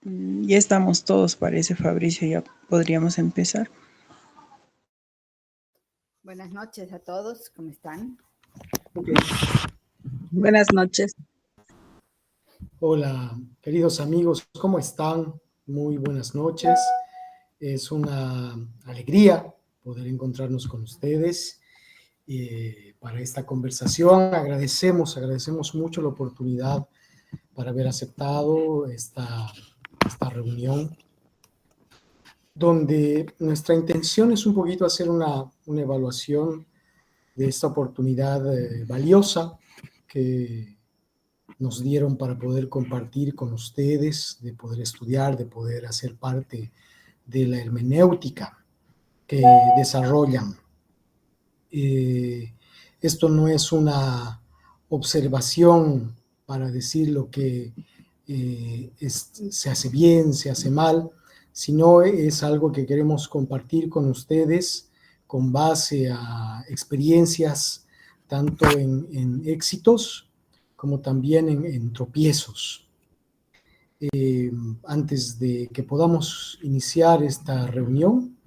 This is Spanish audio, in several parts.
Ya estamos todos, parece, Fabricio, ya podríamos empezar. Buenas noches a todos, ¿cómo están? Okay. Buenas noches. Hola, queridos amigos, ¿cómo están? Muy buenas noches. Es una alegría poder encontrarnos con ustedes para esta conversación. Agradecemos mucho la oportunidad para haber aceptado esta reunión, donde nuestra intención es un poquito hacer una evaluación de esta oportunidad valiosa que nos dieron para poder compartir con ustedes, de poder estudiar, de poder hacer parte de la hermenéutica que desarrollan. Esto no es una observación para decir lo que se hace bien, se hace mal, sino es algo que queremos compartir con ustedes con base a experiencias tanto en éxitos como también en tropiezos. Antes de que podamos iniciar esta reunión,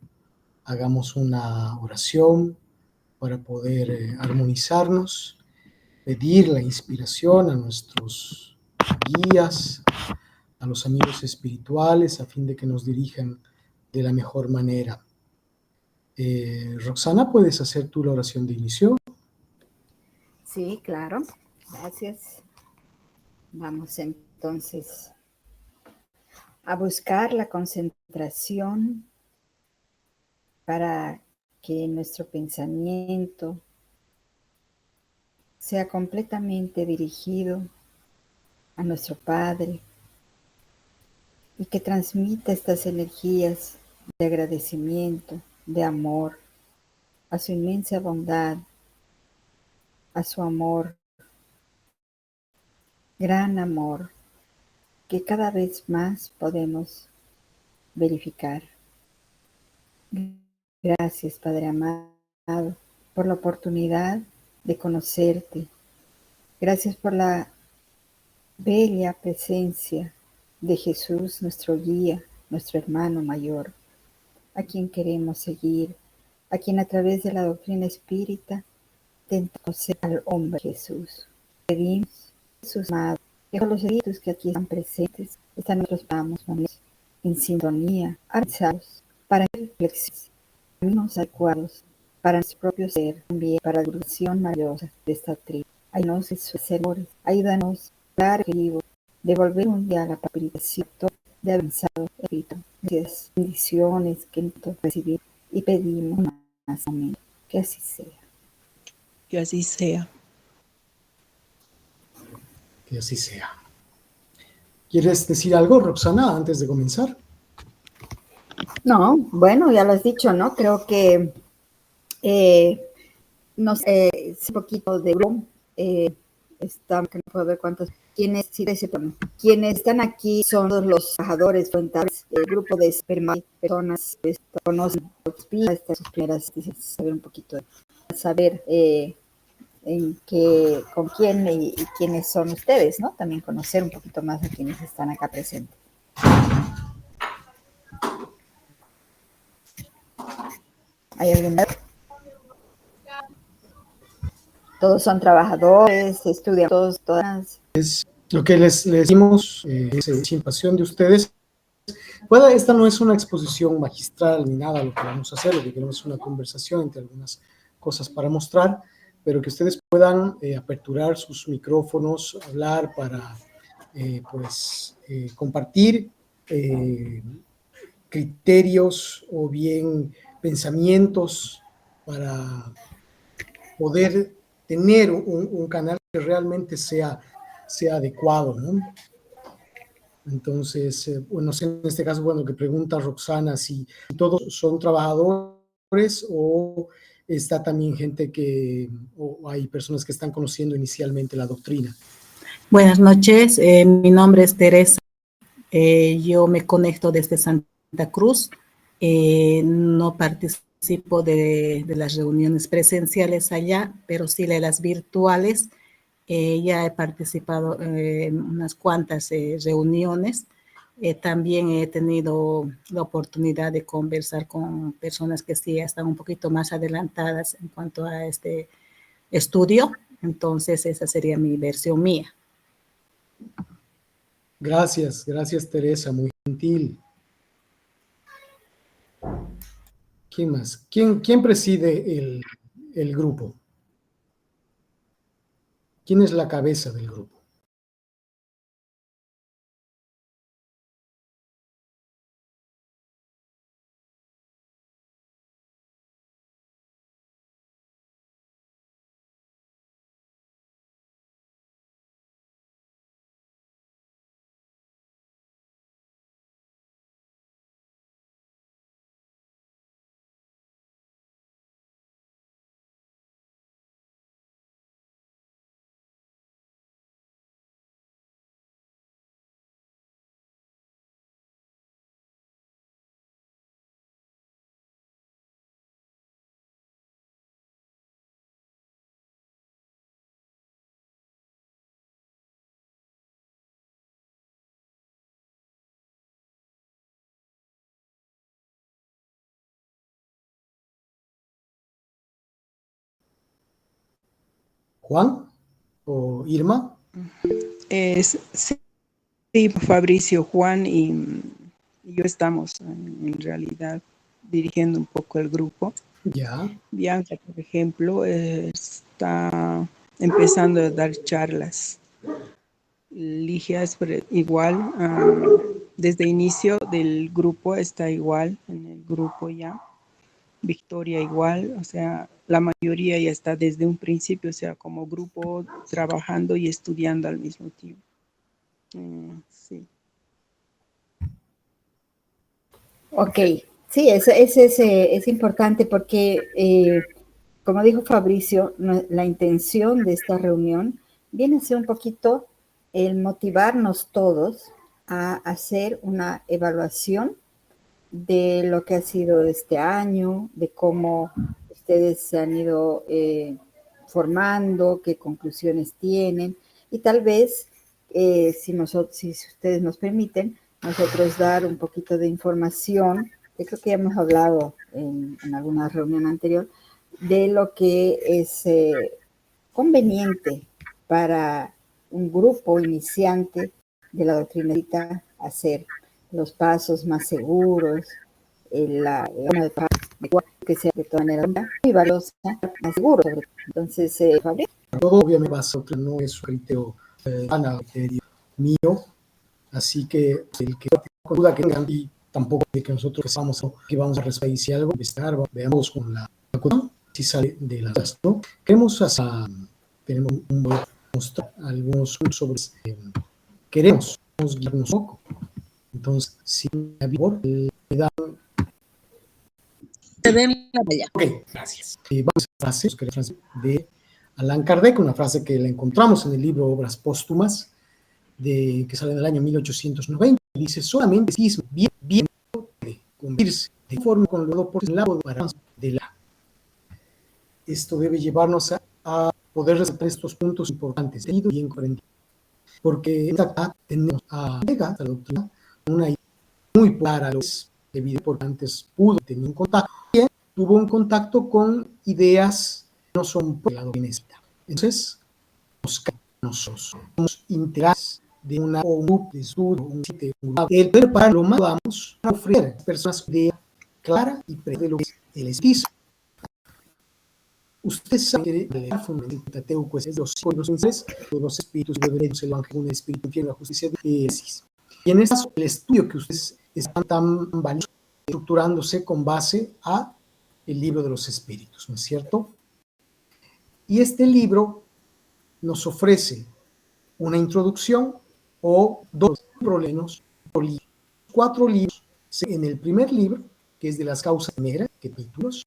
hagamos una oración para poder armonizarnos, pedir la inspiración a nuestros guías, a los amigos espirituales, a fin de que nos dirijan de la mejor manera. Roxana, ¿puedes hacer tú la oración de inicio? Sí, claro. Gracias. Vamos entonces a buscar la concentración para que nuestro pensamiento sea completamente dirigido a nuestro Padre y que transmita estas energías de agradecimiento, de amor, a su inmensa bondad, a su amor, gran amor, que cada vez más podemos verificar. Gracias, Padre amado, por la oportunidad de conocerte. Gracias por la bella presencia de Jesús, nuestro guía, nuestro hermano mayor, a quien queremos seguir, a quien a través de la doctrina espírita intenta conocer al hombre Jesús. Pedimos, Jesús amado, que con los espíritus que aquí están presentes, están nosotros vamos en sintonía, armonizados, para reflexiones, caminos adecuados para nuestro propio ser, también para la evolución maravillosa de esta tribu. Ayúdanos en sus errores, ayúdanos a dar vivo, devolver un día a la papilización de avanzado espíritu. Gracias, bendiciones que nosotros recibimos y pedimos más. Amén. Que así sea. Que así sea. Que así sea. ¿Quieres decir algo, Roxana, antes de comenzar? No, bueno, ya lo has dicho, ¿no? Creo que no sé, un poquito de grupo, que no puedo ver cuántos, quienes están aquí son todos los trabajadores voluntarios del grupo de personas que conocen estas primeras, saber un poquito, saber con quién y quiénes son ustedes, ¿no? También conocer un poquito más a quienes están acá presentes. ¿Hay alguien más? Todos son trabajadores, estudian todas. Es lo que les dimos, sin pasión de ustedes. Bueno, esta no es una exposición magistral ni nada lo que vamos a hacer, lo que queremos es una conversación entre algunas cosas para mostrar, pero que ustedes puedan aperturar sus micrófonos, hablar para compartir criterios o bien pensamientos para poder tener un canal que realmente sea adecuado, ¿no? Entonces, bueno, en este caso, bueno, que pregunta Roxana si todos son trabajadores o está también gente o hay personas que están conociendo inicialmente la doctrina. Buenas noches, mi nombre es Teresa, yo me conecto desde Santa Cruz, no participo de las reuniones presenciales allá, pero sí de las virtuales. Ya he participado en unas cuantas reuniones También he tenido la oportunidad de conversar con personas que sí están un poquito más adelantadas en cuanto a este estudio. Entonces, esa sería mi versión mía. Gracias, gracias Teresa, muy gentil. ¿Quién más? ¿Quién preside el grupo? ¿Quién es la cabeza del grupo? ¿Juan o Irma? Sí, Fabricio, Juan y yo estamos en realidad dirigiendo un poco el grupo. Ya. Bianca, por ejemplo, está empezando a dar charlas. Ligia es igual, desde inicio del grupo está igual, en el grupo ya. Victoria igual, o sea, la mayoría ya está desde un principio, o sea, como grupo trabajando y estudiando al mismo tiempo. Sí. Ok, sí, es importante porque, como dijo Fabricio, la intención de esta reunión viene a ser un poquito el motivarnos todos a hacer una evaluación de lo que ha sido este año, de cómo ustedes se han ido formando, qué conclusiones tienen, y tal vez, si ustedes nos permiten, nosotros dar un poquito de información, que creo que ya hemos hablado en alguna reunión anterior, de lo que es conveniente para un grupo iniciante de la doctrina hacer los pasos más seguros, que sea de toda manera muy valiosa, más seguro. Entonces, Fabricio. Todo obviamente va a ser, no es un criterio criterio mío, así que el que con duda que tengan y tampoco de que nosotros que vamos a resolver si algo, investigar, veamos con la cuestión si sale de las, ¿no? Queremos tenemos mostrar algunos sobre queremos guiarnos un poco. Entonces, si le dan. Ok, gracias. Vamos a hacer una frase de Allan Kardec, una frase que la encontramos en el libro Obras Póstumas, que sale en el año 1890. Dice: solamente es bien de cumplirse de forma con lo por el lado de la. Esto debe llevarnos a poder resaltar estos puntos importantes, bien comprendido, porque acá tenemos a la doctrina una idea muy clara, debido porque antes pudo tener un contacto, y tuvo un contacto con ideas que no son por la doctrina. Entonces, nosotros somos integrales de un grupo de estudio, un sitio, el preparar lo más vamos a ofrecer a personas una idea clara y precisa de lo que es el espíritu. Usted sabe que el fundamental Teuco es los espíritus de el evangelio, un espíritu fiel, la justicia de Jesús. Y en este caso, el estudio que ustedes están tan valioso, estructurándose con base a el libro de los espíritus, ¿no es cierto? Y este libro nos ofrece una introducción o dos problemas, 4 libros. En el primer libro, que es de las causas negras, capítulos.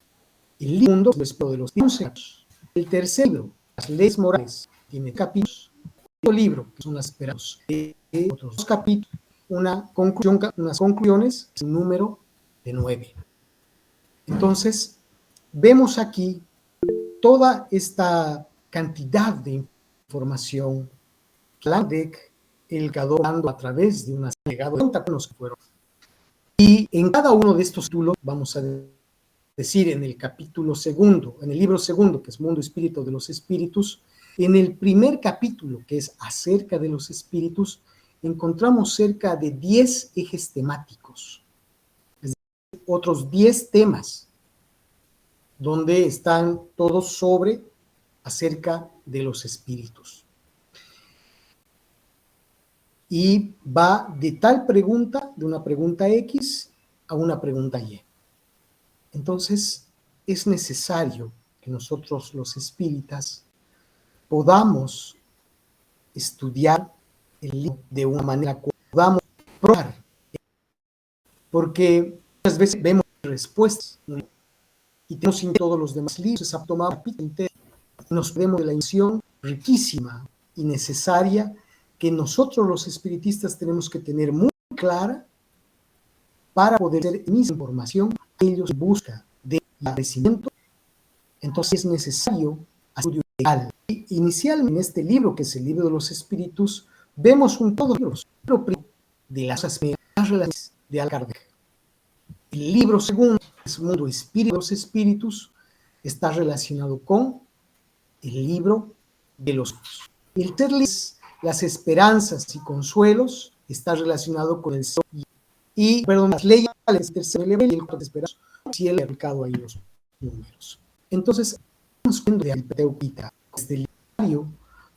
El segundo, después de los tiempos. El tercer libro, las leyes morales, tiene capítulos. El libro, que son las esperanzas, otros 2 capítulos, unas conclusiones, un número de 9. Entonces, vemos aquí toda esta cantidad de información que Kardec el Gadol hablando a través de una legado de los que fueron. Y en cada uno de estos títulos, vamos a decir, en el capítulo segundo, en el libro segundo, que es Mundo Espíritu de los Espíritus, en el primer capítulo, que es acerca de los espíritus, encontramos cerca de 10 ejes temáticos, es decir, otros 10 temas, donde están todos sobre acerca de los espíritus. Y va de tal pregunta, de una pregunta X a una pregunta Y. Entonces, es necesario que nosotros los espíritas podamos estudiar el libro de una manera que podamos probar, porque muchas veces vemos respuestas, ¿no? Y tenemos en todos los demás libros, esa tomada capítulo entero, y nos perdemos de la misión riquísima y necesaria que nosotros los espiritistas tenemos que tener muy clara para poder hacer esa información que ellos buscan de crecimiento. Entonces es necesario hacer estudio legal. Inicialmente en este libro, que es el libro de los espíritus, vemos un todo libros. El libro primero de las relaciones de Allan Kardec. El libro segundo, es Mundo Espíritu de los Espíritus, está relacionado con el libro de los otros. El tercer libro, las esperanzas y consuelos, está relacionado con el las leyes, el tercer libro y el cuarto de esperanza, si él ha aplicado ahí los números. Entonces, estamos viendo de Alpeteupita, este libro,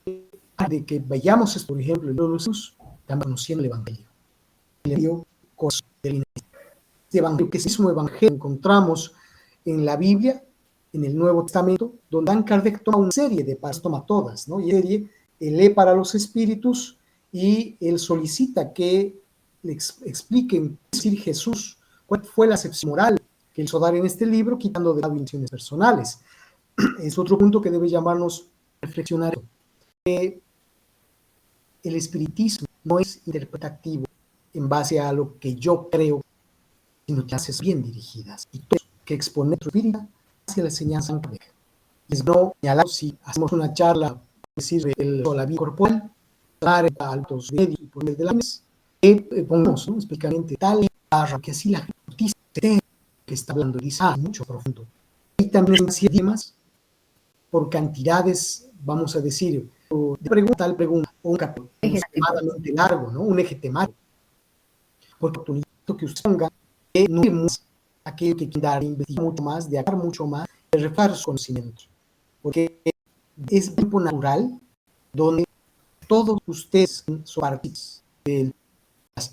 de que vayamos, por ejemplo, el libro de los Jesús, estamos conociendo el Evangelio. El Evangelio del este evangelio, que es el mismo evangelio encontramos en la Biblia, en el Nuevo Testamento, donde Allan Kardec toma una serie de pasos, toma todas, ¿no? Y serie, él lee para los espíritus y él solicita que le expliquen, decir Jesús, cuál fue la acepción moral que él hizo dar en este libro, quitando de lado intenciones personales. Es otro punto que debe llamarnos a reflexionar. El espiritismo no es interpretativo en base a lo que yo creo, sino que haces bien dirigidas. Y todo que exponer tu espíritu hacia la enseñanza Kardec. Es no señalar si hacemos una charla, decir, de la vida corporal, dar a altos medios y poner de la mesa, pongamos, ¿no? Explícitamente tal que así la noticia que está hablando dice mucho profundo. Y también más por cantidades, vamos a decir, de pregunta tal pregunta, o un capítulo extremadamente largo, ¿no? Un eje temático. Porque que usted ponga no es aquello que quiere dar, investigar mucho más, de hablar mucho más, de refar su conocimiento. Porque es un tiempo natural donde todos ustedes son partes de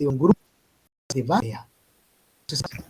un grupo de varias. Entonces,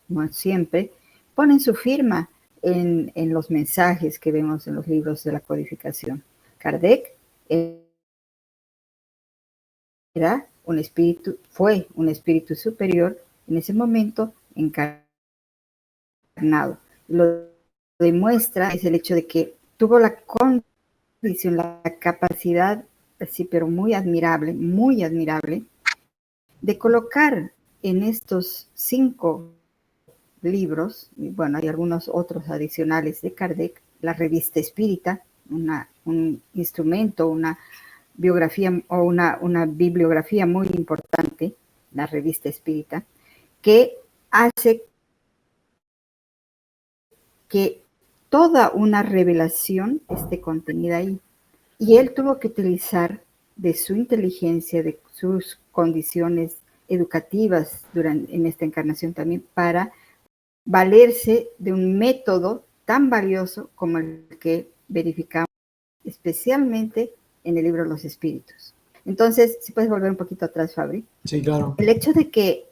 como siempre, ponen su firma en los mensajes que vemos en los libros de la codificación. Kardec fue un espíritu superior en ese momento encarnado. Lo demuestra es el hecho de que tuvo la condición, la capacidad, sí, pero muy admirable, de colocar en estos 5 libros, y bueno, hay algunos otros adicionales de Kardec, la revista espírita, un instrumento, una biografía o una bibliografía muy importante, la revista espírita, que hace que toda una revelación esté contenida ahí. Y él tuvo que utilizar de su inteligencia, de sus condiciones educativas en esta encarnación también, para valerse de un método tan valioso como el que verificamos especialmente en el libro de los espíritus. Entonces, si puedes volver un poquito atrás, Fabri. Sí, claro. El hecho de que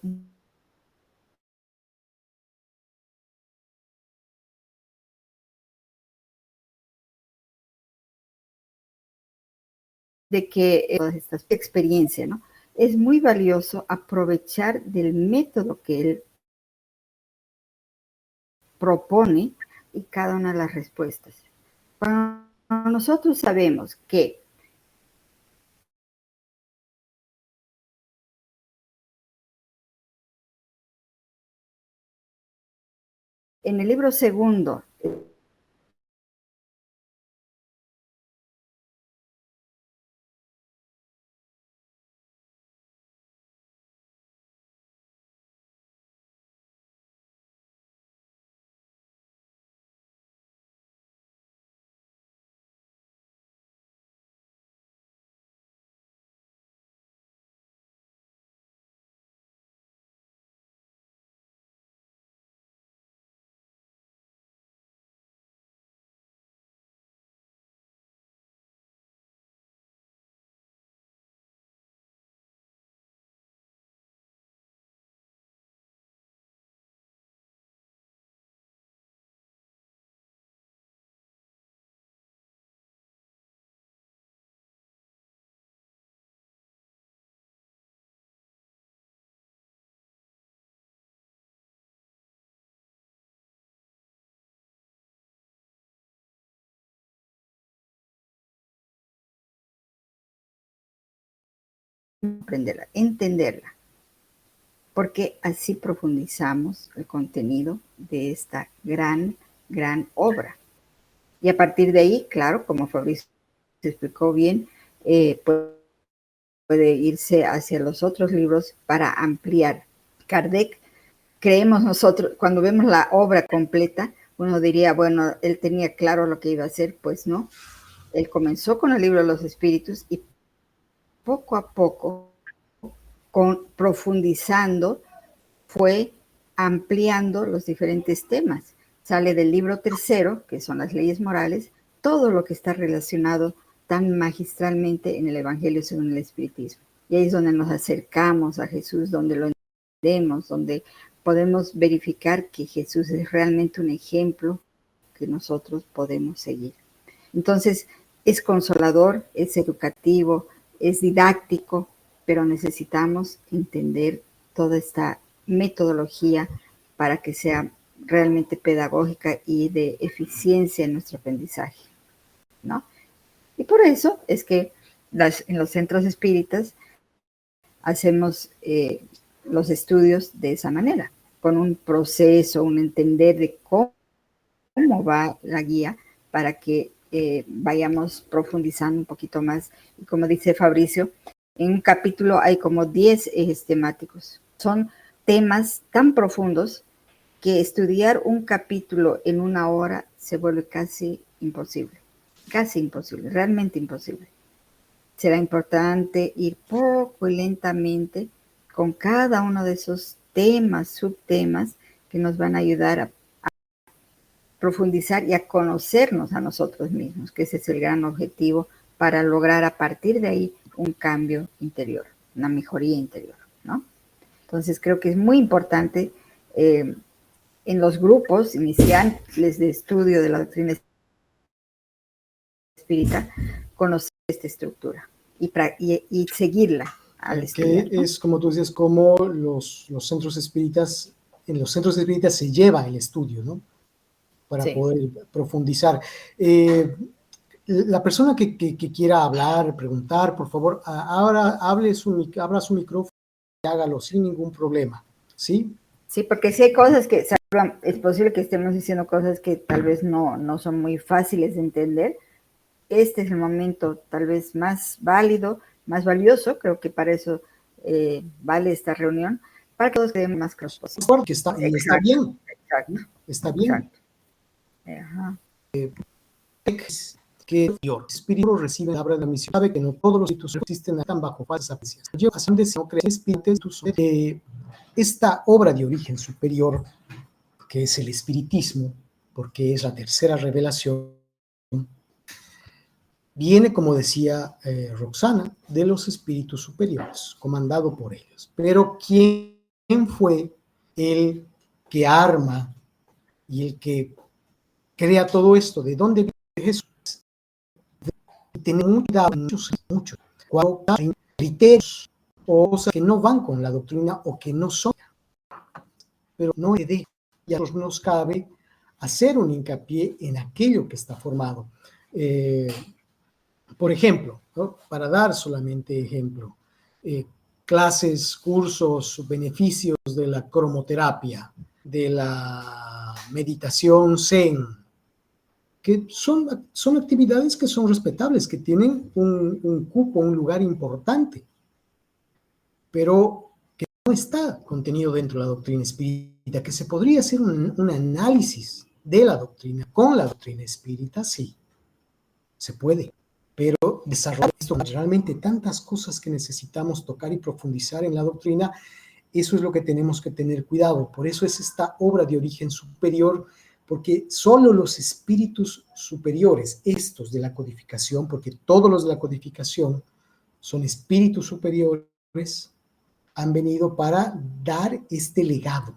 toda esta experiencia, ¿no? Es muy valioso aprovechar del método que él propone y cada una de las respuestas. Cuando nosotros sabemos que en el libro segundo, aprenderla, entenderla, porque así profundizamos el contenido de esta gran obra. Y a partir de ahí, claro, como Fabricio explicó bien, puede irse hacia los otros libros para ampliar. Kardec, creemos nosotros, cuando vemos la obra completa, uno diría, bueno, él tenía claro lo que iba a hacer. Pues no. Él comenzó con el libro de los espíritus y poco a poco, profundizando, fue ampliando los diferentes temas. Sale del libro tercero, que son las leyes morales, todo lo que está relacionado tan magistralmente en el Evangelio según el Espiritismo. Y ahí es donde nos acercamos a Jesús, donde lo entendemos, donde podemos verificar que Jesús es realmente un ejemplo que nosotros podemos seguir. Entonces, es consolador, es educativo, es didáctico, pero necesitamos entender toda esta metodología para que sea realmente pedagógica y de eficiencia en nuestro aprendizaje, ¿no? Y por eso es que en los centros espíritas hacemos los estudios de esa manera, con un proceso, un entender de cómo va la guía para que vayamos profundizando un poquito más. Y como dice Fabricio, en un capítulo hay como 10 ejes temáticos. Son temas tan profundos que estudiar un capítulo en 1 hora se vuelve casi imposible, realmente imposible. Será importante ir poco y lentamente con cada uno de esos temas, subtemas, que nos van a ayudar a profundizar y a conocernos a nosotros mismos, que ese es el gran objetivo para lograr a partir de ahí un cambio interior, una mejoría interior, ¿no? Entonces creo que es muy importante en los grupos iniciales de estudio de la doctrina espírita, conocer esta estructura y seguirla al estudiar, que ¿no? es, como tú dices, como los centros espíritas, en los centros espíritas se lleva el estudio, ¿no? Para Sí. poder profundizar. La persona que quiera hablar, preguntar, por favor, ahora abra su micrófono y hágalo sin ningún problema, ¿sí? Sí, porque sí hay cosas que, es posible que estemos diciendo cosas que tal vez no son muy fáciles de entender. Este es el momento tal vez más válido, más valioso, creo que para eso vale esta reunión, para que todos quedemos más claros posible. Por que está, y está bien. Exacto. Está bien. Exacto. Ajá. Que el espíritu recibe la obra de la misión, sabe que no todos los espíritus existen, están bajo falsas apreciaciones. Yo, así de no creer espíritus, esta obra de origen superior, que es el espiritismo, porque es la tercera revelación, viene, como decía Roxana, de los espíritus superiores, comandado por ellos. Pero ¿quién fue el que arma y el que crea todo esto? ¿De dónde viene Jesús? Tener muchos criterios o cosas que no van con la doctrina o que no son, pero no es de, y a nosotros nos cabe hacer un hincapié en aquello que está formado. Por ejemplo, ¿no? Para dar solamente ejemplo, clases, cursos, beneficios de la cromoterapia, de la meditación Zen, que son actividades que son respetables, que tienen un cupo, un lugar importante, pero que no está contenido dentro de la doctrina espírita, que se podría hacer un análisis de la doctrina con la doctrina espírita, sí, se puede, pero desarrollar esto, realmente tantas cosas que necesitamos tocar y profundizar en la doctrina, eso es lo que tenemos que tener cuidado. Por eso es esta obra de origen superior, porque solo los espíritus superiores, estos de la codificación, porque todos los de la codificación son espíritus superiores, han venido para dar este legado.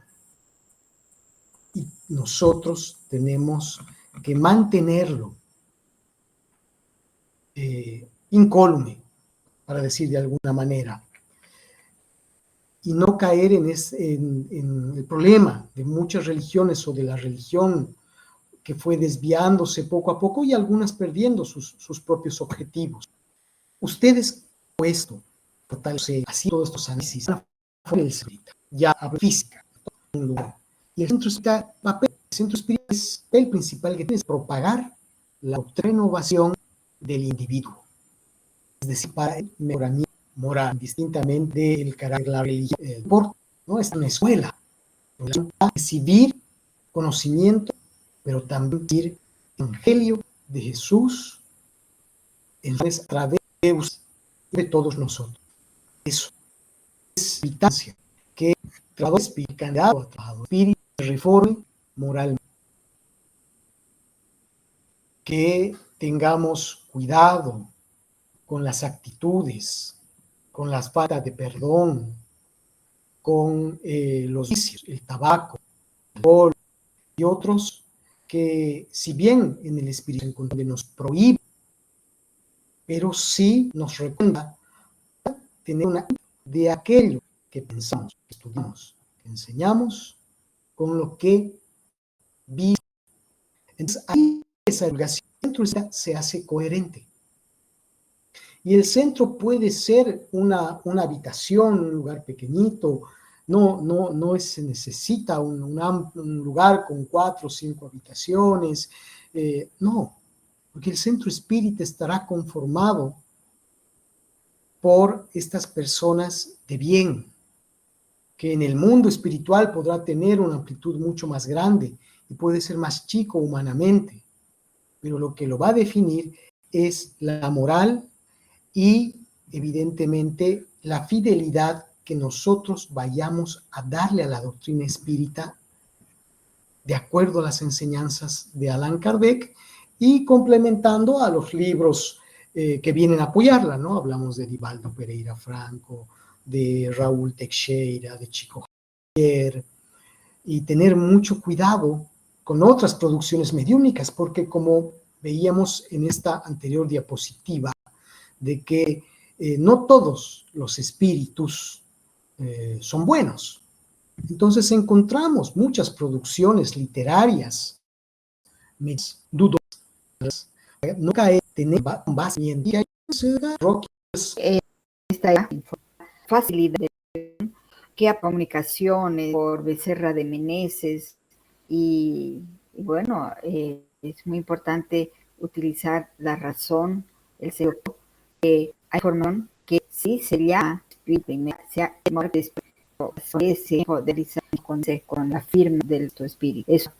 Y nosotros tenemos que mantenerlo incólume, para decir de alguna manera, y no caer en el problema de muchas religiones o de la religión que fue desviándose poco a poco y algunas perdiendo sus propios objetivos. Ustedes, esto, así todos estos análisis, ya hablo física, un lugar. Y el centro espírita, el centro espírita es el principal que tiene, es propagar la renovación del individuo. Es decir, para el mejoramiento moral, distintamente del carácter de la religión, el deporte, ¿no? Es una escuela, para recibir conocimiento, pero también recibir el evangelio de Jesús a través de todos nosotros. Eso es invitancia que el trabajador espíritu reforme moralmente. Que tengamos cuidado con las actitudes, con las faltas de perdón, con los vicios, el tabaco, el alcohol y otros que, si bien en el espíritu nos prohíbe, pero sí nos recomienda tener una de aquello que pensamos, que estudiamos, que enseñamos, con lo que vivimos. Entonces, ahí esa educación se hace coherente. Y el centro puede ser una habitación, un lugar pequeñito, no se necesita un lugar con 4 o 5 habitaciones, no, porque el centro espírita estará conformado por estas personas de bien, que en el mundo espiritual podrá tener una amplitud mucho más grande y puede ser más chico humanamente, pero lo que lo va a definir es la moral y evidentemente la fidelidad que nosotros vayamos a darle a la doctrina espírita de acuerdo a las enseñanzas de Allan Kardec y complementando a los libros que vienen a apoyarla, ¿no? Hablamos de Divaldo Pereira Franco, de Raúl Teixeira, de Chico Javier, y tener mucho cuidado con otras producciones mediúnicas, porque como veíamos en esta anterior diapositiva, de que no todos los espíritus son buenos. Entonces encontramos muchas producciones literarias dudosas, no cae tener base y Rocky. Esta facilidad que a comunicaciones por Becerra de Meneses y bueno, es muy importante utilizar la razón, el ser, hay información que sí sería sea con la firma del tu espíritu. Eso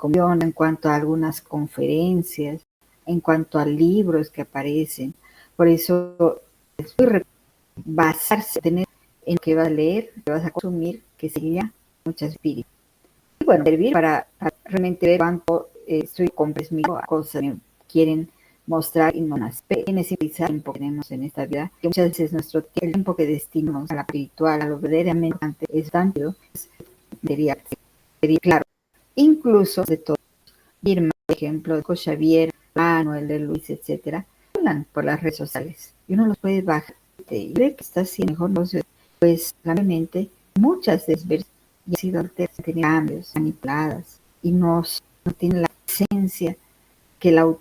en cuanto a algunas conferencias, en cuanto a libros que aparecen. Por eso es muy basarse, tener en que vas a leer, que vas a consumir, que sería muchas espíritus. Y bueno, servir para realmente ver cuánto estoy comprendiendo a cosas que quieren mostrar y no las tienes y el tiempo que tenemos en esta vida, que muchas veces nuestro tiempo que destinamos a la espiritual, a lo verdaderamente es tanto, sería claro, incluso de todo, Irma, por ejemplo, de Xavier, Manuel de Luis, etcétera, hablan por las redes sociales y uno los puede bajar y ver que está haciendo mejor negocio, pues lamentablemente muchas desversiones y han sido alteradas, tienen cambios, manipuladas y no tienen la esencia que el autor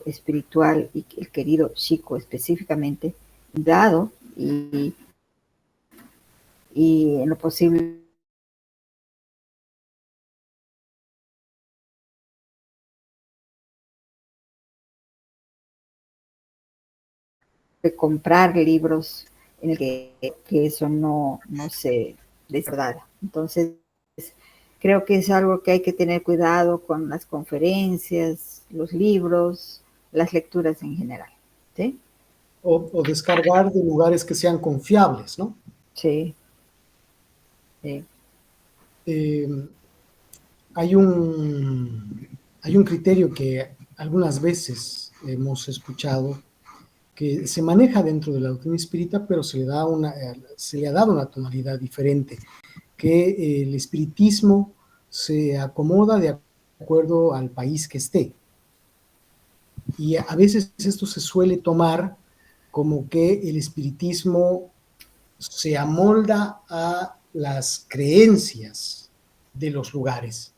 espiritual y el querido Chico específicamente dado y en lo posible de comprar libros en el que eso no se desbordara. Entonces, creo que es algo que hay que tener cuidado con las conferencias, los libros, las lecturas en general. ¿Sí? O descargar de lugares que sean confiables, ¿no? Sí. Sí. Hay un criterio que algunas veces hemos escuchado que se maneja dentro de la doctrina espírita, pero se le ha dado una tonalidad diferente, que el espiritismo se acomoda de acuerdo al país que esté. Y a veces esto se suele tomar como que el espiritismo se amolda a las creencias de los lugares.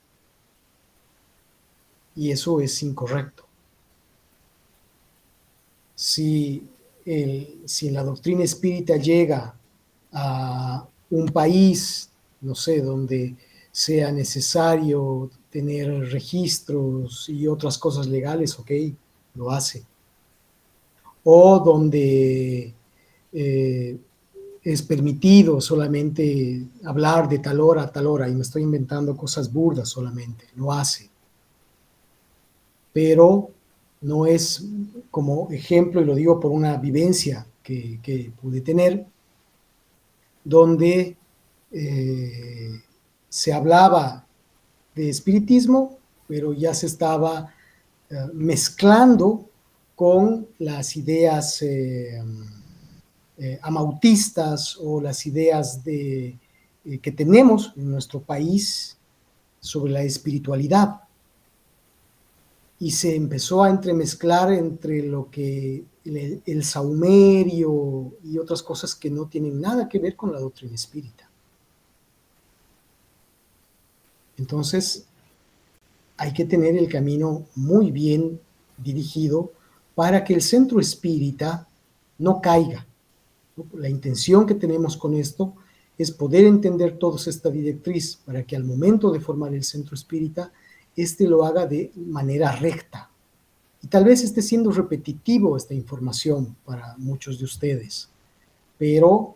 Y eso es incorrecto. Si la doctrina espírita llega a un país, no sé, donde sea necesario tener registros y otras cosas legales, ok, lo hace. O donde es permitido solamente hablar de tal hora a tal hora, y me estoy inventando cosas burdas solamente, lo hace. Pero no es como ejemplo, y lo digo por una vivencia que pude tener, donde se hablaba de espiritismo, pero ya se estaba mezclando con las ideas amautistas o las ideas que tenemos en nuestro país sobre la espiritualidad. Y se empezó a entremezclar entre lo que el saumerio y otras cosas que no tienen nada que ver con la doctrina espírita. Entonces, hay que tener el camino muy bien dirigido para que el centro espírita no caiga. La intención que tenemos con esto es poder entender toda esta directriz para que al momento de formar el centro espírita, éste lo haga de manera recta. Y tal vez esté siendo repetitivo esta información para muchos de ustedes, pero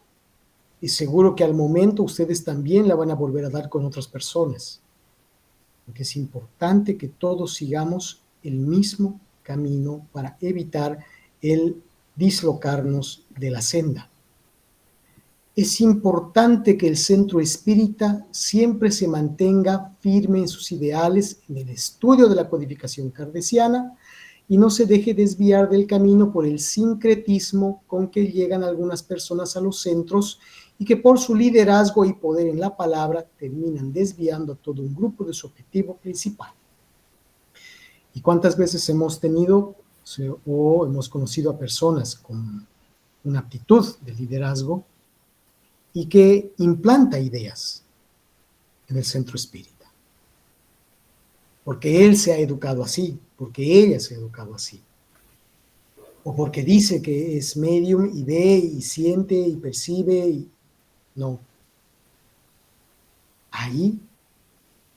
es seguro que al momento ustedes también la van a volver a dar con otras personas, porque es importante que todos sigamos el mismo camino para evitar el dislocarnos de la senda. Es importante que el centro espírita siempre se mantenga firme en sus ideales en el estudio de la codificación kardeciana y no se deje desviar del camino por el sincretismo con que llegan algunas personas a los centros y que por su liderazgo y poder en la palabra terminan desviando a todo un grupo de su objetivo principal. ¿Y cuántas veces hemos tenido o hemos conocido a personas con una aptitud de liderazgo y que implanta ideas en el centro espírita? Porque él se ha educado así, porque ella se ha educado así. O porque dice que es medium y ve y siente y percibe. No. Ahí,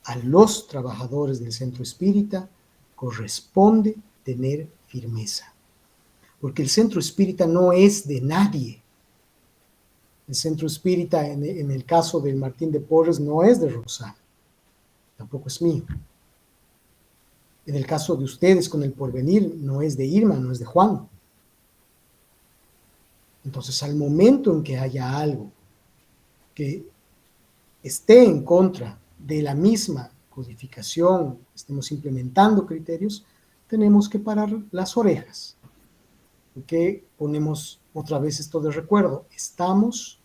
a los trabajadores del centro espírita corresponde tener firmeza. Porque el centro espírita no es de nadie. El centro espírita, en el caso del Martín de Porres, no es de Roxana. Tampoco es mío. En el caso de ustedes con el Porvenir, no es de Irma, no es de Juan. Entonces, al momento en que haya algo que esté en contra de la misma codificación, estemos implementando criterios, tenemos que parar las orejas. Porque ponemos otra vez esto de recuerdo. Estamos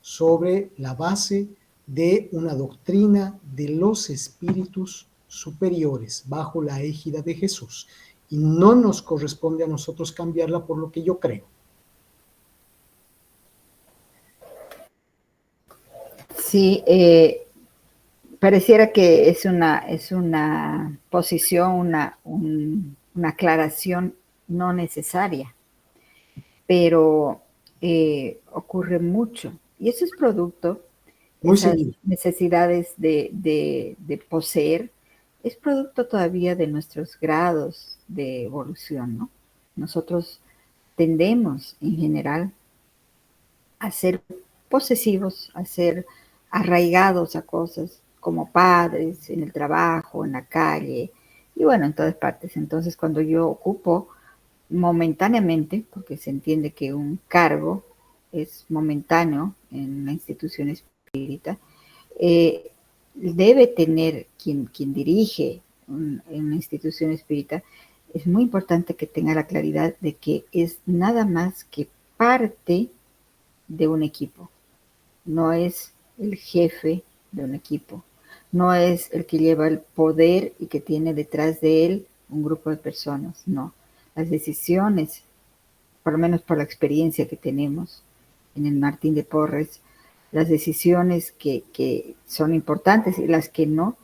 sobre la base de una doctrina de los espíritus superiores bajo la égida de Jesús y no nos corresponde a nosotros cambiarla por lo que yo creo. Sí, pareciera que es una posición, una aclaración no necesaria, pero ocurre mucho. Y eso es producto, Muy esas seguido. necesidades de poseer, es producto todavía de nuestros grados de evolución, ¿no? Nosotros tendemos en general a ser posesivos, a ser arraigados a cosas como padres, en el trabajo, en la calle y bueno, en todas partes. Entonces, cuando yo ocupo momentáneamente, porque se entiende que un cargo es momentáneo en una institución espírita, debe tener quien dirige una institución espírita, es muy importante que tenga la claridad de que es nada más que parte de un equipo, no es el jefe de un equipo, no es el que lleva el poder y que tiene detrás de él un grupo de personas, no. Las decisiones, por lo menos por la experiencia que tenemos en el Martín de Porres, las decisiones que son importantes y las que no,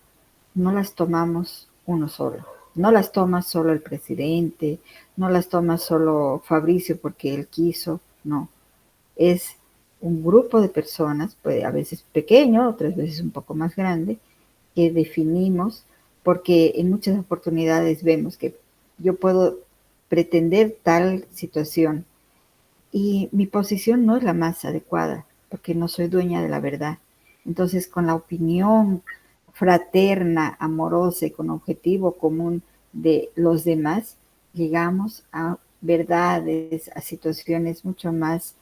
no las tomamos uno solo. No las toma solo el presidente, no las toma solo Fabricio porque él quiso, no. Es un grupo de personas, puede a veces pequeño, otras veces un poco más grande, que definimos, porque en muchas oportunidades vemos que yo puedo pretender tal situación y mi posición no es la más adecuada, porque no soy dueña de la verdad. Entonces, con la opinión fraterna, amorosa y con objetivo común de los demás, llegamos a verdades, a situaciones mucho más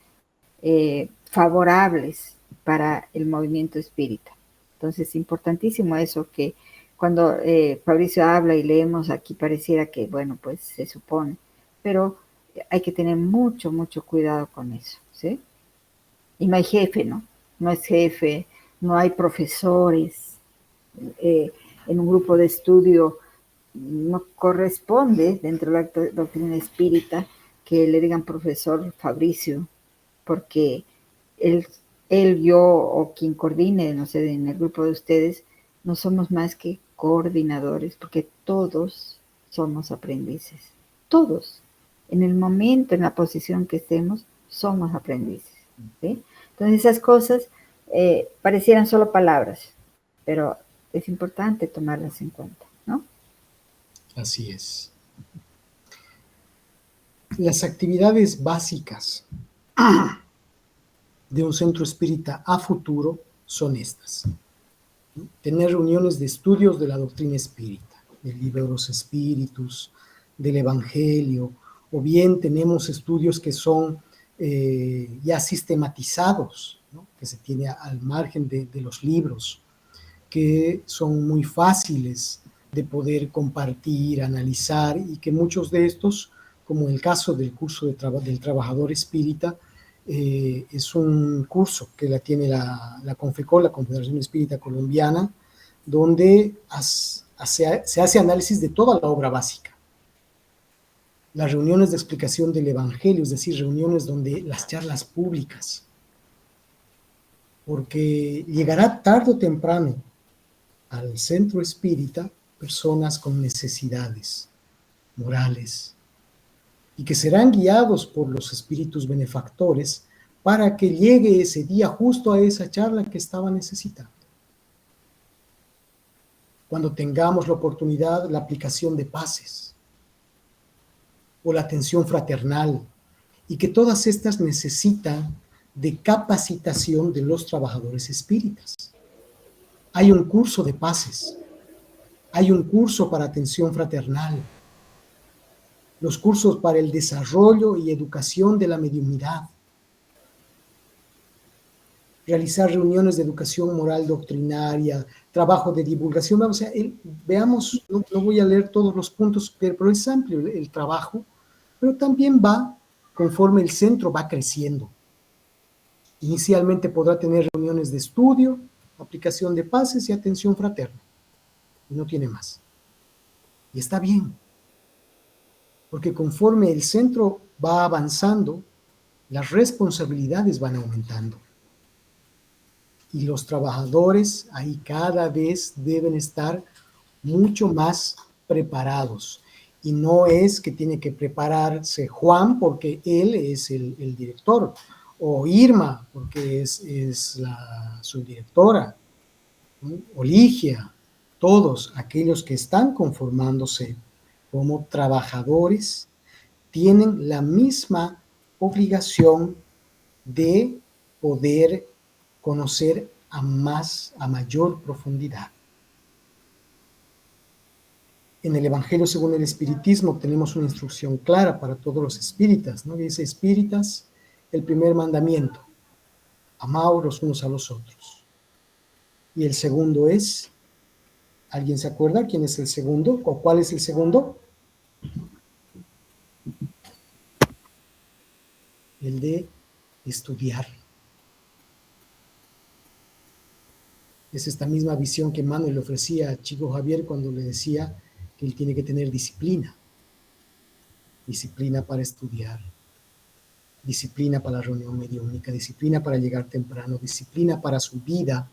favorables para el movimiento espírita. Entonces, importantísimo eso que cuando Fabricio habla y leemos aquí pareciera que, bueno, pues se supone, pero hay que tener mucho, mucho cuidado con eso, ¿sí? Y no hay jefe, ¿no? No es jefe, no hay profesores. En un grupo de estudio no corresponde dentro de la doctrina espírita que le digan profesor Fabricio, porque él, yo o quien coordine, no sé, en el grupo de ustedes, no somos más que coordinadores, porque todos somos aprendices. Todos. En el momento, en la posición que estemos, somos aprendices. ¿Sí? Entonces esas cosas parecieran solo palabras, pero es importante tomarlas en cuenta, ¿no? Así es. Las actividades básicas de un centro espírita a futuro son estas. Tener reuniones de estudios de la doctrina espírita, del libro de los espíritus, del evangelio, o bien tenemos estudios que son ya sistematizados, ¿no? Que se tiene al margen de los libros, que son muy fáciles de poder compartir, analizar, y que muchos de estos, como el caso del curso del trabajador espírita, es un curso que la tiene la CONFECOL, la Confederación Espírita Colombiana, donde se hace análisis de toda la obra básica. Las reuniones de explicación del Evangelio, es decir, reuniones donde las charlas públicas, porque llegará tarde o temprano al centro espírita personas con necesidades morales y que serán guiados por los espíritus benefactores para que llegue ese día justo a esa charla que estaba necesitando. Cuando tengamos la oportunidad, la aplicación de paces o la atención fraternal, y que todas estas necesitan de capacitación de los trabajadores espíritas. Hay un curso de paces, hay un curso para atención fraternal, los cursos para el desarrollo y educación de la mediunidad, realizar reuniones de educación moral doctrinaria, trabajo de divulgación. O sea, veamos, no voy a leer todos los puntos, pero es amplio el trabajo, pero también va conforme el centro va creciendo. Inicialmente podrá tener reuniones de estudio, aplicación de paces y atención fraterna, y no tiene más. Y está bien, porque conforme el centro va avanzando, las responsabilidades van aumentando. Y los trabajadores ahí cada vez deben estar mucho más preparados. Y no es que tiene que prepararse Juan porque él es el director, o Irma porque es la subdirectora, ¿no? O Ligia, todos aquellos que están conformándose como trabajadores tienen la misma obligación de poder conocer a mayor profundidad. En el Evangelio según el Espiritismo tenemos una instrucción clara para todos los espíritas, ¿no? Dice: espíritas, el primer mandamiento, amaos los unos a los otros. Y el segundo es, ¿alguien se acuerda quién es el segundo? ¿O cuál es el segundo? El de estudiar. Es esta misma visión que Manuel le ofrecía a Chico Javier cuando le decía que él tiene que tener disciplina. Disciplina para estudiar, disciplina para la reunión mediúnica, disciplina para llegar temprano, disciplina para su vida,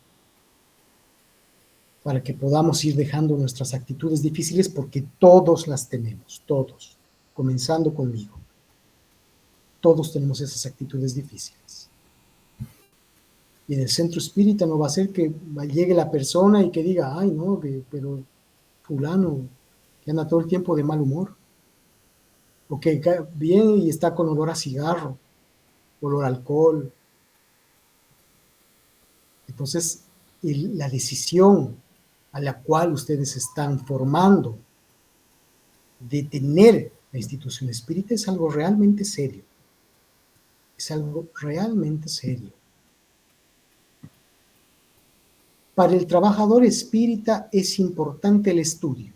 para que podamos ir dejando nuestras actitudes difíciles, porque todos las tenemos, todos, comenzando conmigo. Todos tenemos esas actitudes difíciles. Y en el centro espírita no va a ser que llegue la persona y que diga: ay, no, pero fulano, que anda todo el tiempo de mal humor, o que viene y está con olor a cigarro, olor a alcohol. Entonces, la decisión a la cual ustedes están formando de tener la institución espírita es algo realmente serio. Es algo realmente serio. Para el trabajador espírita es importante el estudio,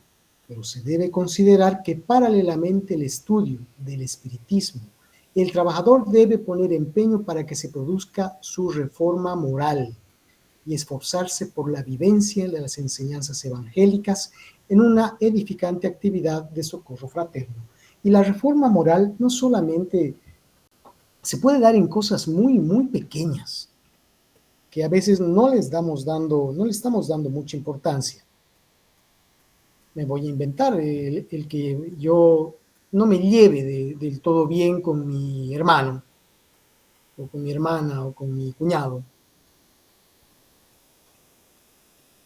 pero se debe considerar que paralelamente al estudio del espiritismo, el trabajador debe poner empeño para que se produzca su reforma moral y esforzarse por la vivencia de las enseñanzas evangélicas en una edificante actividad de socorro fraterno. Y la reforma moral no solamente se puede dar en cosas muy, muy pequeñas, que a veces no le estamos dando mucha importancia. Me voy a inventar el que yo no me lleve del todo bien con mi hermano, o con mi hermana, o con mi cuñado.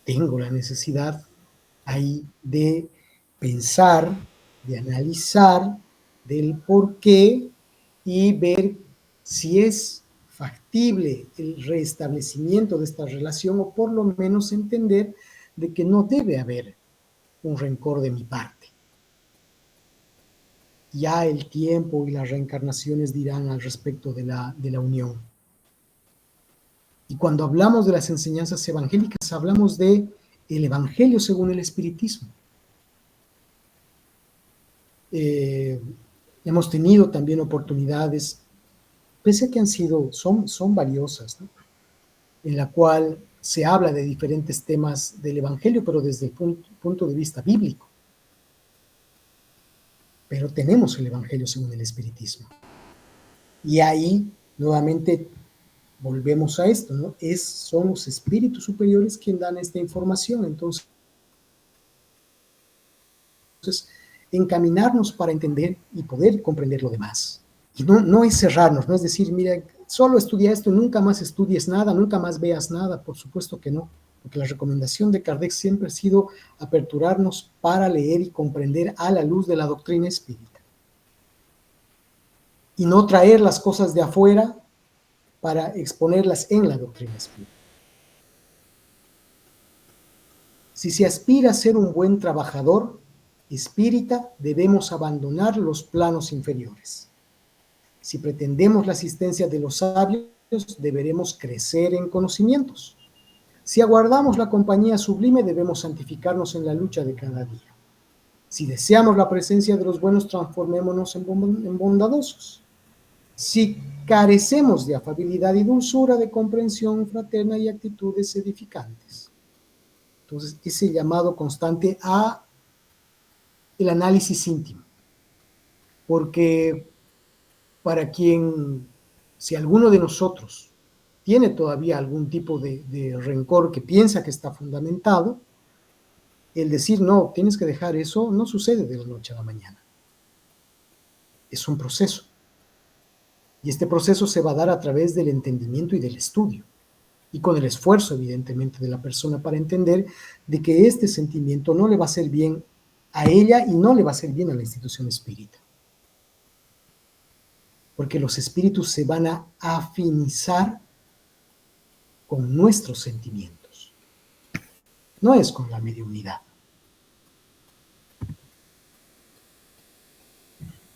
Tengo la necesidad ahí de pensar, de analizar del por qué y ver si es factible el restablecimiento de esta relación, o por lo menos entender de que no debe haber un rencor de mi parte. Ya el tiempo y las reencarnaciones dirán al respecto de la unión. Y cuando hablamos de las enseñanzas evangélicas, hablamos de el Evangelio según el Espiritismo. Hemos tenido también oportunidades, pese a que son valiosas, ¿no? En la cual se habla de diferentes temas del Evangelio, pero desde el punto de vista bíblico. Pero tenemos el Evangelio según el Espiritismo. Y ahí, nuevamente, volvemos a esto, ¿no? Son los espíritus superiores quienes dan esta información. Entonces, encaminarnos para entender y poder comprender lo demás. Y no es cerrarnos, no es decir, mira, solo estudia esto, nunca más estudies nada, nunca más veas nada. Por supuesto que no, porque la recomendación de Kardec siempre ha sido aperturarnos para leer y comprender a la luz de la doctrina espírita. Y no traer las cosas de afuera para exponerlas en la doctrina espírita. Si se aspira a ser un buen trabajador espírita, debemos abandonar los planos inferiores. Si pretendemos la asistencia de los sabios, deberemos crecer en conocimientos. Si aguardamos la compañía sublime, debemos santificarnos en la lucha de cada día. Si deseamos la presencia de los buenos, transformémonos en bondadosos. Si carecemos de afabilidad y dulzura, de comprensión fraterna y actitudes edificantes. Entonces, ese llamado constante a el análisis íntimo. Porque para quien, si alguno de nosotros tiene todavía algún tipo de rencor que piensa que está fundamentado, el decir, no, tienes que dejar eso, no sucede de la noche a la mañana. Es un proceso. Y este proceso se va a dar a través del entendimiento y del estudio. Y con el esfuerzo, evidentemente, de la persona para entender de que este sentimiento no le va a hacer bien a ella y no le va a hacer bien a la institución espírita. Porque los espíritus se van a afinizar con nuestros sentimientos. No es con la mediunidad.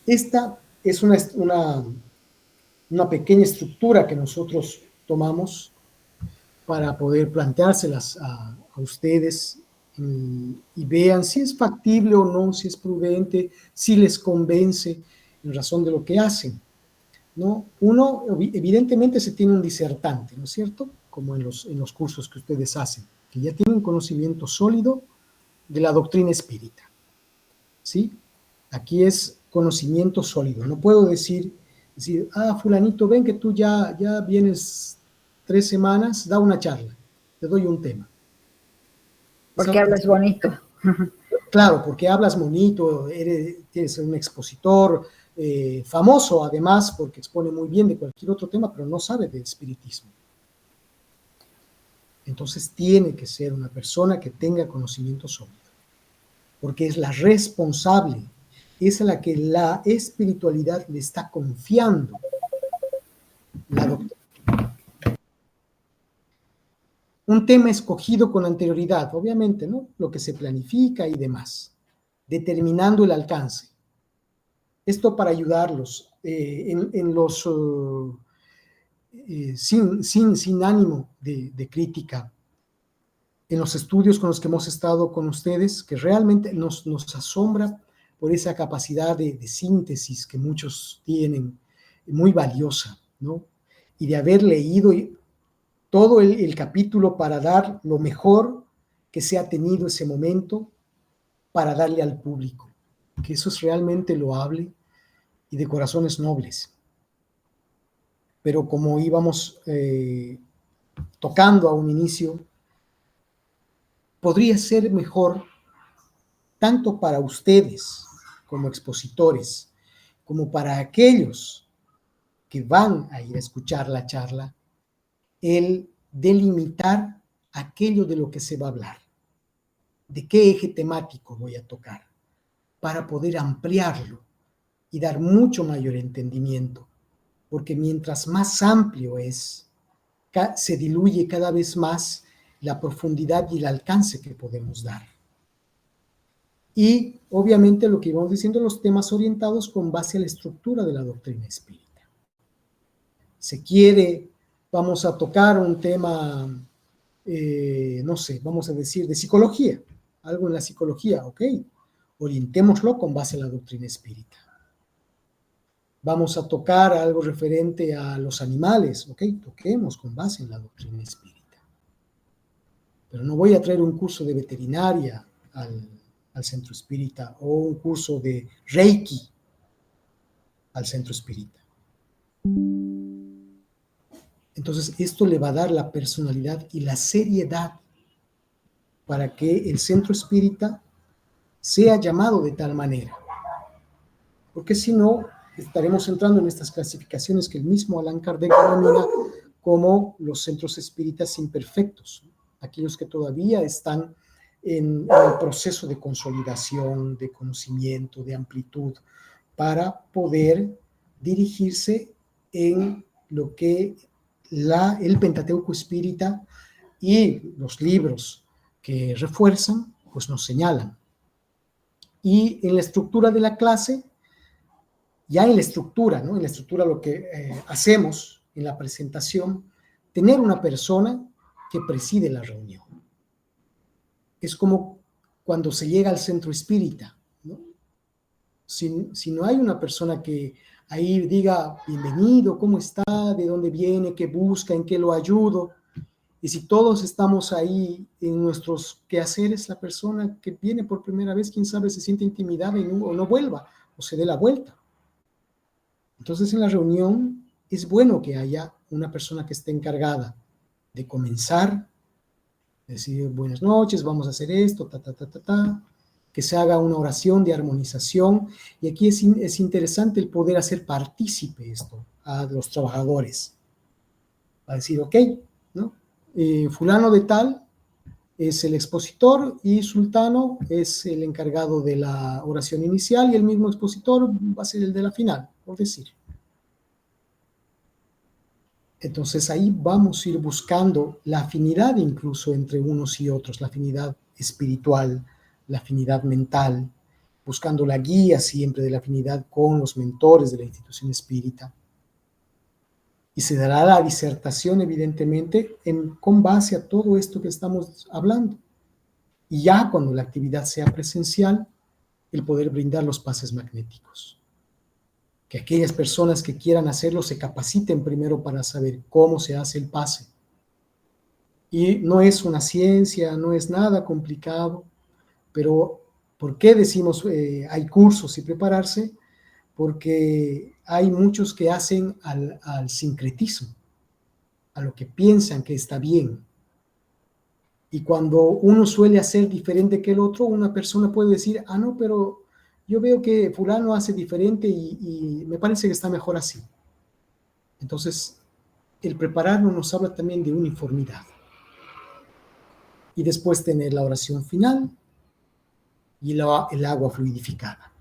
Esta es una pequeña estructura que nosotros tomamos para poder planteárselas a ustedes y vean si es factible o no, si es prudente, si les convence en razón de lo que hacen, ¿no? Uno, evidentemente, se tiene un disertante, ¿no es cierto? Como en los cursos que ustedes hacen, que ya tienen un conocimiento sólido de la doctrina espírita, ¿sí? Aquí es conocimiento sólido. No puedo decir, fulanito, ven que tú ya vienes 3 semanas, da una charla, te doy un tema. Porque hablas bonito. Claro, porque hablas bonito, tienes un expositor famoso, además, porque expone muy bien de cualquier otro tema, pero no sabe de espiritismo. Entonces tiene que ser una persona que tenga conocimiento sólido, porque es la responsable, es a la que la espiritualidad le está confiando la doctrina. Un tema escogido con anterioridad, obviamente, ¿no? Lo que se planifica y demás, determinando el alcance. Esto para ayudarlos sin ánimo de crítica, en los estudios con los que hemos estado con ustedes, que realmente nos asombra por esa capacidad de síntesis que muchos tienen, muy valiosa, ¿no? Y de haber leído todo el capítulo para dar lo mejor que se ha tenido ese momento para darle al público, que eso es realmente loable y de corazones nobles. Pero como íbamos tocando a un inicio, podría ser mejor tanto para ustedes como expositores, como para aquellos que van a ir a escuchar la charla, el delimitar aquello de lo que se va a hablar, de qué eje temático voy a tocar, para poder ampliarlo y dar mucho mayor entendimiento, porque mientras más amplio es, se diluye cada vez más la profundidad y el alcance que podemos dar. Y obviamente lo que íbamos diciendo, los temas orientados con base a la estructura de la doctrina espírita. Se quiere, vamos a tocar un tema, no sé, vamos a decir de psicología, algo en la psicología, ok, orientémoslo con base a la doctrina espírita. Vamos a tocar algo referente a los animales, ok, toquemos con base en la doctrina espírita. Pero no voy a traer un curso de veterinaria al centro espírita o un curso de Reiki al centro espírita. Entonces, esto le va a dar la personalidad y la seriedad para que el centro espírita sea llamado de tal manera. Porque si no, estaremos entrando en estas clasificaciones que el mismo Allan Kardec denomina como los centros espíritas imperfectos, aquellos que todavía están en el proceso de consolidación, de conocimiento, de amplitud, para poder dirigirse en lo que el Pentateuco espírita y los libros que refuerzan, pues nos señalan. Y en la estructura de la clase, ya en la estructura, ¿no? En la estructura lo que hacemos en la presentación, tener una persona que preside la reunión. Es como cuando se llega al centro espírita, ¿no? Si no hay una persona que ahí diga, bienvenido, ¿cómo está? ¿De dónde viene? ¿Qué busca? ¿En qué lo ayudo? Y si todos estamos ahí en nuestros quehaceres, la persona que viene por primera vez, quién sabe, se siente intimidada o no vuelva, o se dé la vuelta. Entonces, en la reunión es bueno que haya una persona que esté encargada de comenzar Decir buenas noches, vamos a hacer esto, que se haga una oración de armonización. Y aquí es interesante el poder hacer partícipe esto a los trabajadores. Va a decir, ok, ¿no? Fulano de tal es el expositor y Sultano es el encargado de la oración inicial y el mismo expositor va a ser el de la final, por decir. Entonces ahí vamos a ir buscando la afinidad incluso entre unos y otros, la afinidad espiritual, la afinidad mental, buscando la guía siempre de la afinidad con los mentores de la institución espírita. Y se dará la disertación, evidentemente, con base a todo esto que estamos hablando. Y ya cuando la actividad sea presencial, el poder brindar los pases magnéticos. Que aquellas personas que quieran hacerlo se capaciten primero para saber cómo se hace el pase. Y no es una ciencia, no es nada complicado, pero ¿por qué decimos hay cursos y prepararse? Porque hay muchos que hacen al sincretismo, a lo que piensan que está bien. Y cuando uno suele hacer diferente que el otro, una persona puede decir, ah, no, pero yo veo que fulano hace diferente y me parece que está mejor así. Entonces, el prepararnos nos habla también de uniformidad. Y después tener la oración final y el agua fluidificada.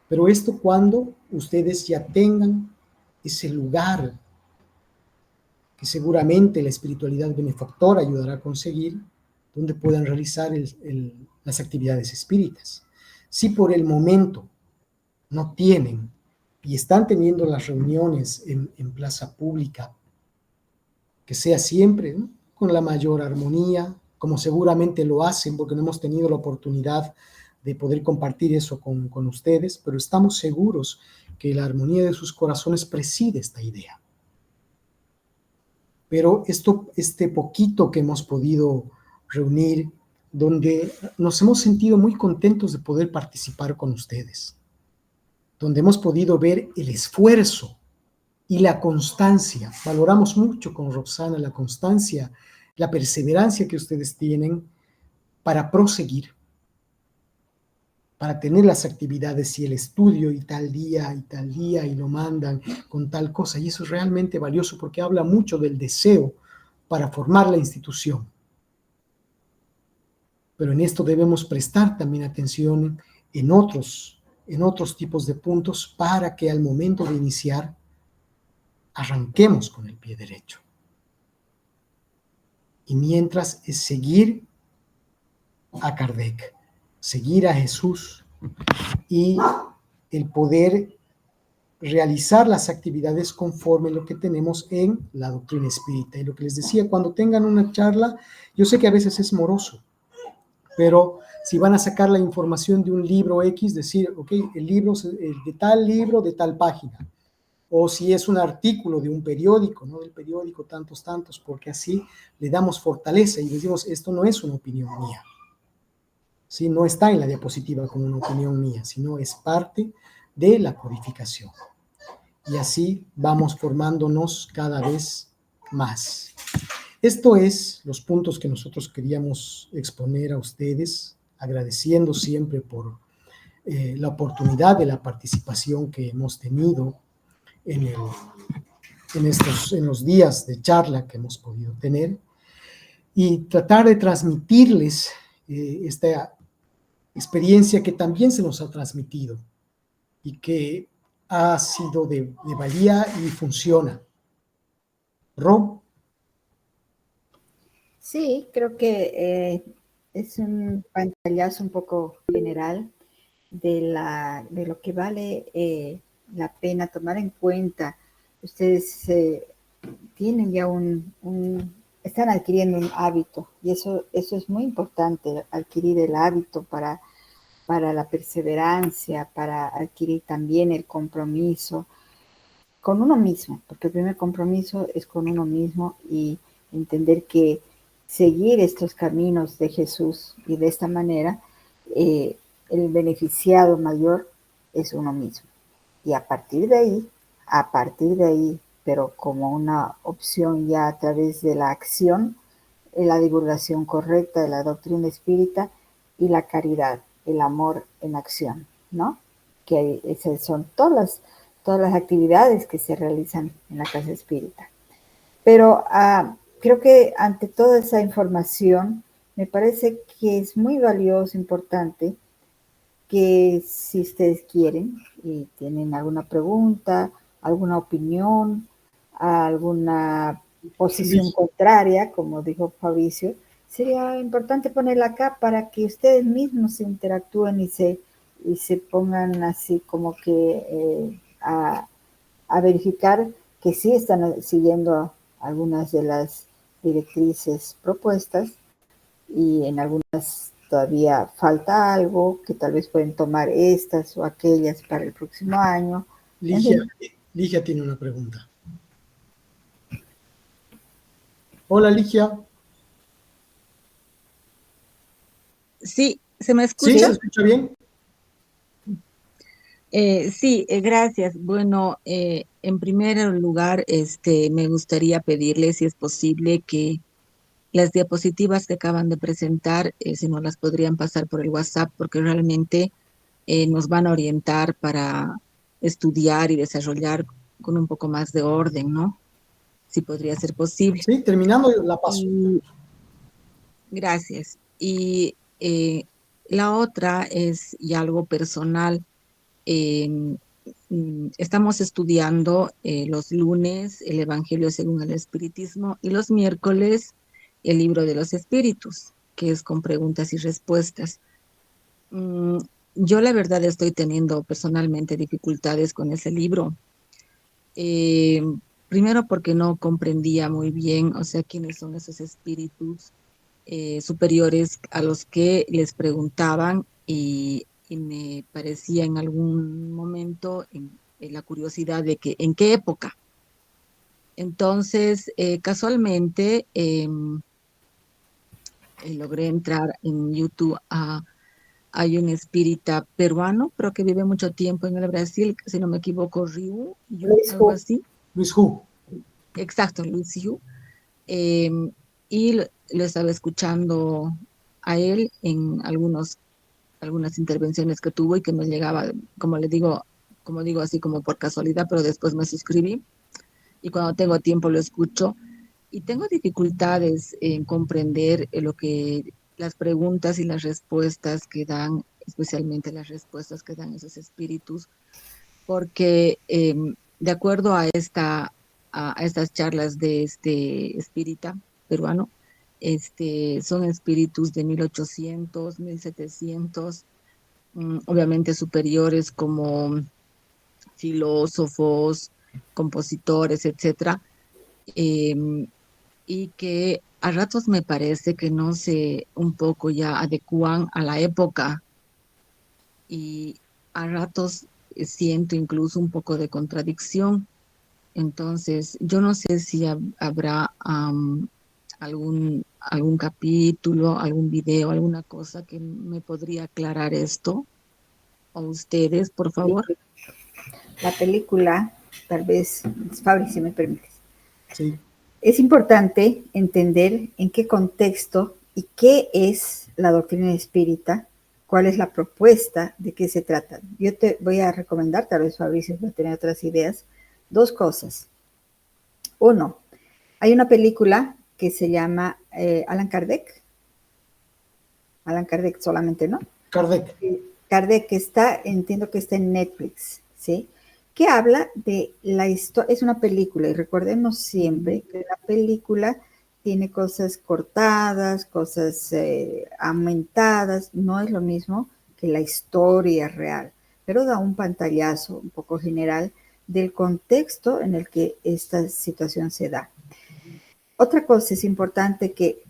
Pero esto cuando ustedes ya tengan ese lugar que seguramente la espiritualidad benefactora ayudará a conseguir, donde puedan realizar las actividades espíritas. Si por el momento no tienen y están teniendo las reuniones en plaza pública, que sea siempre, ¿no?, con la mayor armonía, como seguramente lo hacen, porque no hemos tenido la oportunidad de poder compartir eso con ustedes, pero estamos seguros que la armonía de sus corazones preside esta idea. Pero este poquito que hemos podido reunir, donde nos hemos sentido muy contentos de poder participar con ustedes, donde hemos podido ver el esfuerzo y la constancia. Valoramos mucho con Roxana la constancia, la perseverancia que ustedes tienen para proseguir, para tener las actividades y el estudio y tal día y lo mandan con tal cosa. Y eso es realmente valioso porque habla mucho del deseo para formar la institución. Pero en esto debemos prestar también atención en otros tipos de puntos para que al momento de iniciar arranquemos con el pie derecho. Y mientras es seguir a Kardec, seguir a Jesús y el poder realizar las actividades conforme lo que tenemos en la doctrina espírita. Y lo que les decía, cuando tengan una charla, yo sé que a veces es moroso, pero si van a sacar la información de un libro X, decir, ok, el libro de tal página, o si es un artículo de un periódico, ¿no?, del periódico tantos, porque así le damos fortaleza y decimos, esto no es una opinión mía. ¿Sí? No está en la diapositiva como una opinión mía, sino es parte de la codificación. Y así vamos formándonos cada vez más. Esto es los puntos que nosotros queríamos exponer a ustedes, agradeciendo siempre por la oportunidad de la participación que hemos tenido en los días de charla que hemos podido tener y tratar de transmitirles esta experiencia que también se nos ha transmitido y que ha sido de valía y funciona. Ro. Sí, creo que es un pantallazo un poco general de lo que vale la pena tomar en cuenta. Ustedes tienen ya están adquiriendo un hábito y eso es muy importante, adquirir el hábito para la perseverancia, para adquirir también el compromiso con uno mismo, porque el primer compromiso es con uno mismo y entender que seguir estos caminos de Jesús y de esta manera, el beneficiado mayor es uno mismo. Y a partir de ahí, pero como una opción ya a través de la acción, la divulgación correcta de la doctrina espírita y la caridad, el amor en acción, ¿no? Que esas son todas las actividades que se realizan en la Casa Espírita. Pero creo que ante toda esa información, me parece que es muy valioso, importante, que si ustedes quieren y tienen alguna pregunta, alguna opinión, alguna posición contraria, como dijo Fabricio, sería importante ponerla acá para que ustedes mismos se interactúen y se pongan así como que a verificar que sí están siguiendo algunas de las directrices propuestas y en algunas todavía falta algo, que tal vez pueden tomar estas o aquellas para el próximo año. En Ligia, fin. Ligia tiene una pregunta. Hola, Ligia. Sí, ¿se me ¿Sí? ¿Se escucha? escucha bien? Sí, gracias. Bueno, en primer lugar, me gustaría pedirle, si es posible, que las diapositivas que acaban de presentar, si no las podrían pasar por el WhatsApp, porque realmente nos van a orientar para estudiar y desarrollar con un poco más de orden, ¿no? Si podría ser posible. Sí, terminando la paso. Y gracias. Y la otra es ya algo personal. Eh, Estamos estudiando los lunes el Evangelio según el Espiritismo y los miércoles el Libro de los Espíritus, que es con preguntas y respuestas. Mm, yo la verdad estoy teniendo personalmente dificultades con ese libro. Eh, Primero porque no comprendía muy bien, o sea, quiénes son esos espíritus superiores a los que les preguntaban y me parecía en algún momento en la curiosidad de que en qué época. Entonces, casualmente logré entrar en YouTube hay un espírita peruano, pero que vive mucho tiempo en el Brasil, si no me equivoco, Luis algo Hu. así. Luis Hu. Exacto, Luis Yu. Eh, y lo estaba escuchando a él en algunas intervenciones que tuvo y que me llegaba, como digo así como por casualidad, pero después me suscribí y cuando tengo tiempo lo escucho y tengo dificultades en comprender las preguntas y las respuestas que dan, especialmente las respuestas que dan esos espíritus, porque de acuerdo a estas charlas de este espírita peruano, son espíritus de 1800, 1700, obviamente superiores como filósofos, compositores, etcétera, y que a ratos me parece que no se un poco ya adecuan a la época y a ratos siento incluso un poco de contradicción. Entonces, yo no sé si habrá algún capítulo, algún video, alguna cosa que me podría aclarar esto. O ustedes, por favor. La película, tal vez, Fabri, si me permites. Sí. Es importante entender en qué contexto y qué es la doctrina espírita, cuál es la propuesta, de qué se trata. Yo te voy a recomendar, tal vez Fabricio va a tener otras ideas, dos cosas. Uno, hay una película que se llama Allan Kardec solamente, ¿no? Kardec. Kardec, que entiendo que está en Netflix, ¿sí? Que habla de la historia, es una película, y recordemos siempre que la película tiene cosas cortadas, cosas aumentadas, no es lo mismo que la historia real, pero da un pantallazo un poco general del contexto en el que esta situación se da. Otra cosa es importante que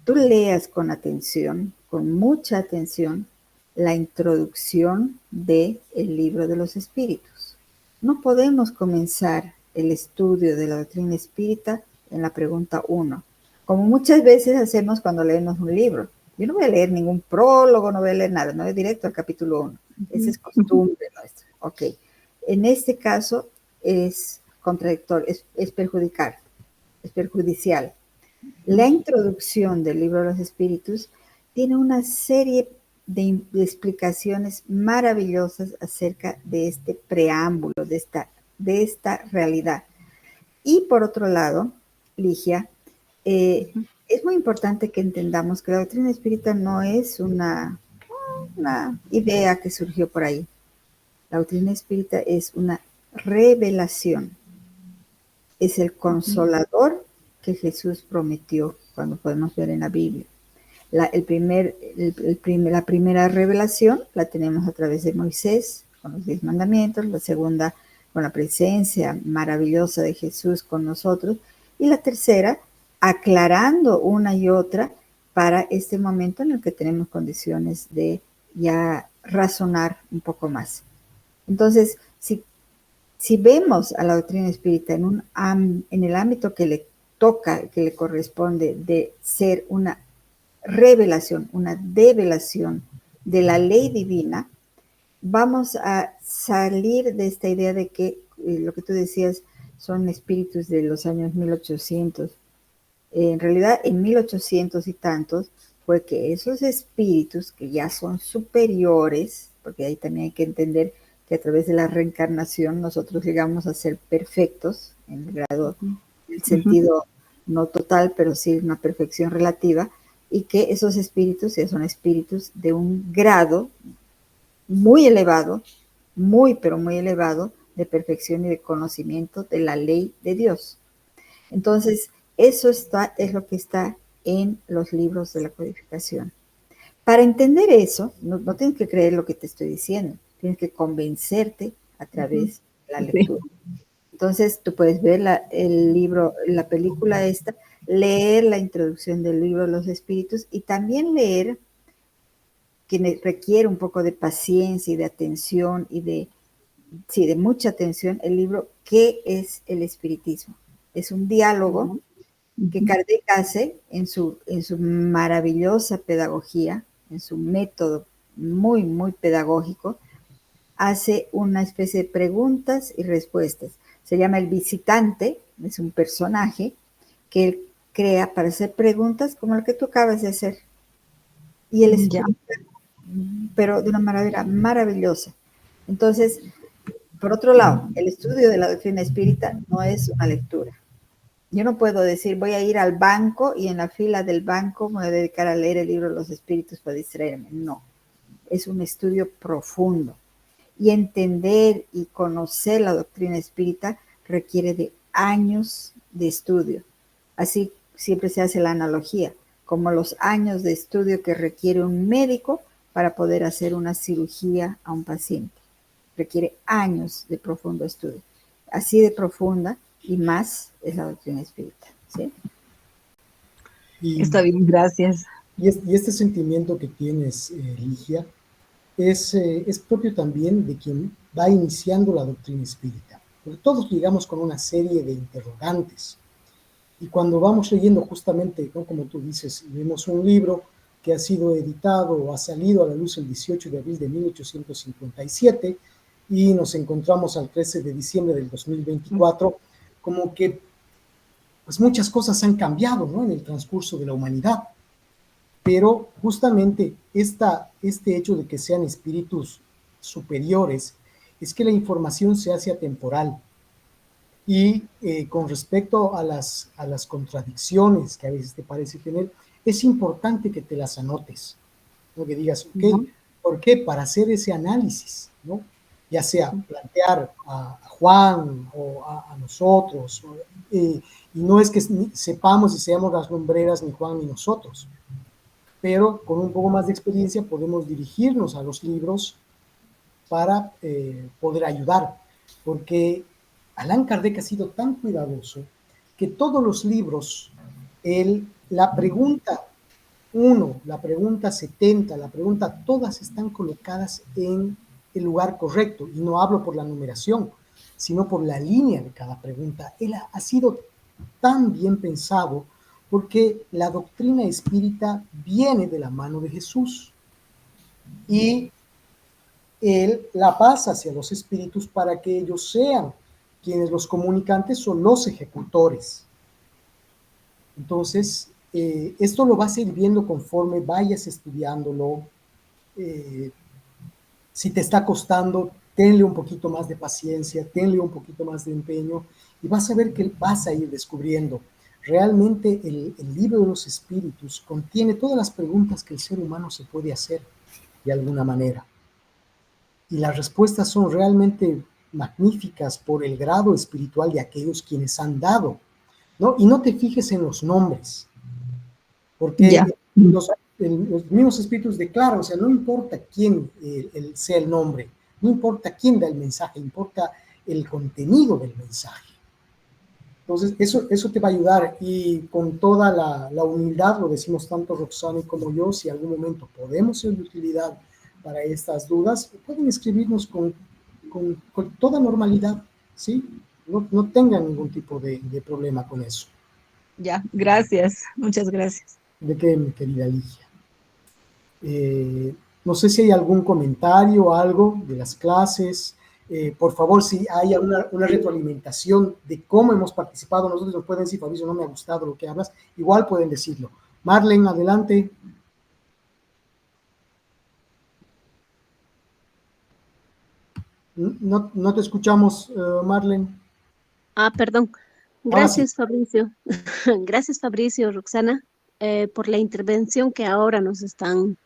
tú leas con atención, con mucha atención, la introducción del libro de los espíritus. No podemos comenzar el estudio de la doctrina espírita en la pregunta 1, como muchas veces hacemos cuando leemos un libro. Yo no voy a leer ningún prólogo, no voy a leer nada, no voy directo al capítulo 1. Esa es costumbre nuestra. Ok. En este caso es contradictorio, es perjudicial. La introducción del libro de los espíritus tiene una serie de explicaciones maravillosas acerca de este preámbulo, de esta realidad. Y por otro lado, Ligia, es muy importante que entendamos que la doctrina espírita no es una idea que surgió por ahí. La doctrina espírita es una revelación. Es el consolador que Jesús prometió, cuando podemos ver en la Biblia. La primera revelación la tenemos a través de Moisés, con los 10 mandamientos, la segunda con la presencia maravillosa de Jesús con nosotros, y la tercera aclarando una y otra para este momento en el que tenemos condiciones de ya razonar un poco más. Entonces, si vemos a la doctrina espírita en el ámbito que le toca, que le corresponde de ser una revelación, una develación de la ley divina, vamos a salir de esta idea de que lo que tú decías son espíritus de los años 1800. En realidad, en 1800 y tantos, fue que esos espíritus que ya son superiores, porque ahí también hay que entender que a través de la reencarnación nosotros llegamos a ser perfectos, en el grado, en el sentido no total, pero sí una perfección relativa, y que esos espíritus ya son espíritus de un grado muy elevado, muy, pero muy elevado, de perfección y de conocimiento de la ley de Dios. Entonces, eso es lo que está en los libros de la codificación. Para entender eso, no tienes que creer lo que te estoy diciendo, tienes que convencerte a través de la lectura. Entonces, tú puedes ver el libro, la película esta, leer la introducción del libro de los espíritus y también leer, que requiere un poco de paciencia y de atención y de mucha atención, el libro ¿Qué es el espiritismo? Es un diálogo que Kardec hace en su maravillosa pedagogía, en su método muy, muy pedagógico, hace una especie de preguntas y respuestas. Se llama El Visitante, es un personaje que él crea para hacer preguntas como lo que tú acabas de hacer. Y él explica, pero de una manera maravillosa. Entonces, por otro lado, el estudio de la doctrina espírita no es una lectura. Yo no puedo decir, voy a ir al banco y en la fila del banco me voy a dedicar a leer el libro de los espíritus para distraerme. No, es un estudio profundo. Y entender y conocer la doctrina espírita requiere de años de estudio. Así siempre se hace la analogía, como los años de estudio que requiere un médico para poder hacer una cirugía a un paciente. Requiere años de profundo estudio. Así de profunda y más es la doctrina espírita. ¿Sí? Está bien, gracias. Y este sentimiento que tienes, Ligia, es propio también de quien va iniciando la doctrina espírita. Porque todos llegamos con una serie de interrogantes. Y cuando vamos leyendo justamente, ¿no?, como tú dices, vemos un libro que ha sido editado o ha salido a la luz el 18 de abril de 1857 y nos encontramos al 13 de diciembre del 2024, como que pues muchas cosas han cambiado, ¿no?, en el transcurso de la humanidad. Pero justamente este hecho de que sean espíritus superiores es que la información se hace atemporal. Y con respecto a las contradicciones que a veces te parece tener, es importante que te las anotes, ¿no? Que digas, ok, ¿por qué? Para hacer ese análisis, ¿no? Ya sea plantear a Juan o a nosotros, y no es que sepamos y seamos las lumbreras ni Juan ni nosotros, pero con un poco más de experiencia podemos dirigirnos a los libros para poder ayudar, porque Allan Kardec ha sido tan cuidadoso que todos los libros, la pregunta 1, la pregunta 70, la pregunta, todas están colocadas en el lugar correcto, y no hablo por la numeración, sino por la línea de cada pregunta. Él ha sido tan bien pensado porque la doctrina espírita viene de la mano de Jesús y él la pasa hacia los espíritus para que ellos sean quienes los comunicantes son los ejecutores. Entonces, esto lo vas a ir viendo conforme vayas estudiándolo. Si te está costando, tenle un poquito más de paciencia, tenle un poquito más de empeño y vas a ver que vas a ir descubriendo. Realmente el libro de los espíritus contiene todas las preguntas que el ser humano se puede hacer de alguna manera. Y las respuestas son realmente magníficas por el grado espiritual de aquellos quienes han dado, ¿no? Y no te fijes en los nombres, Ya. porque los mismos espíritus declaran, o sea, no importa quién sea el nombre, no importa quién da el mensaje, importa el contenido del mensaje. Entonces, eso te va a ayudar y con toda la humildad, lo decimos tanto Roxana como yo, si en algún momento podemos ser de utilidad para estas dudas, pueden escribirnos con toda normalidad, ¿sí? No tengan ningún tipo de problema con eso. Ya, gracias, muchas gracias. ¿De qué, mi querida Ligia? No sé si hay algún comentario, algo de las clases. Por favor, si hay una retroalimentación de cómo hemos participado, nosotros nos pueden decir, Fabricio, no me ha gustado lo que hablas, igual pueden decirlo. Marlene, adelante. No te escuchamos, Marlene. Perdón. Ahora sí. Gracias, Fabricio. Gracias, Fabricio, Roxana, por la intervención que ahora nos están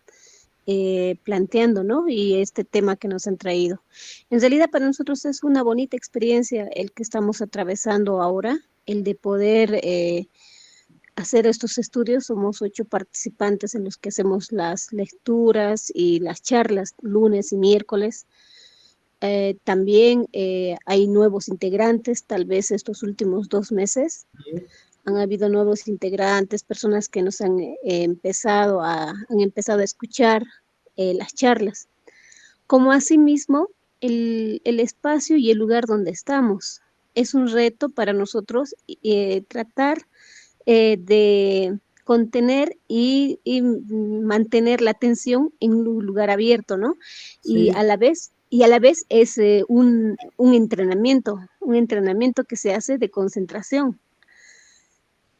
planteando, ¿no? Y este tema que nos han traído. En realidad, para nosotros es una bonita experiencia el que estamos atravesando ahora, el de poder hacer estos estudios. Somos 8 participantes en los que hacemos las lecturas y las charlas lunes y miércoles. También hay nuevos integrantes, tal vez estos últimos 2 meses. Han habido nuevos integrantes, personas que nos han empezado a escuchar las charlas. Como asimismo, el espacio y el lugar donde estamos. Es un reto para nosotros tratar de contener y mantener la atención en un lugar abierto, ¿no? Sí. Y a la vez es un entrenamiento que se hace de concentración.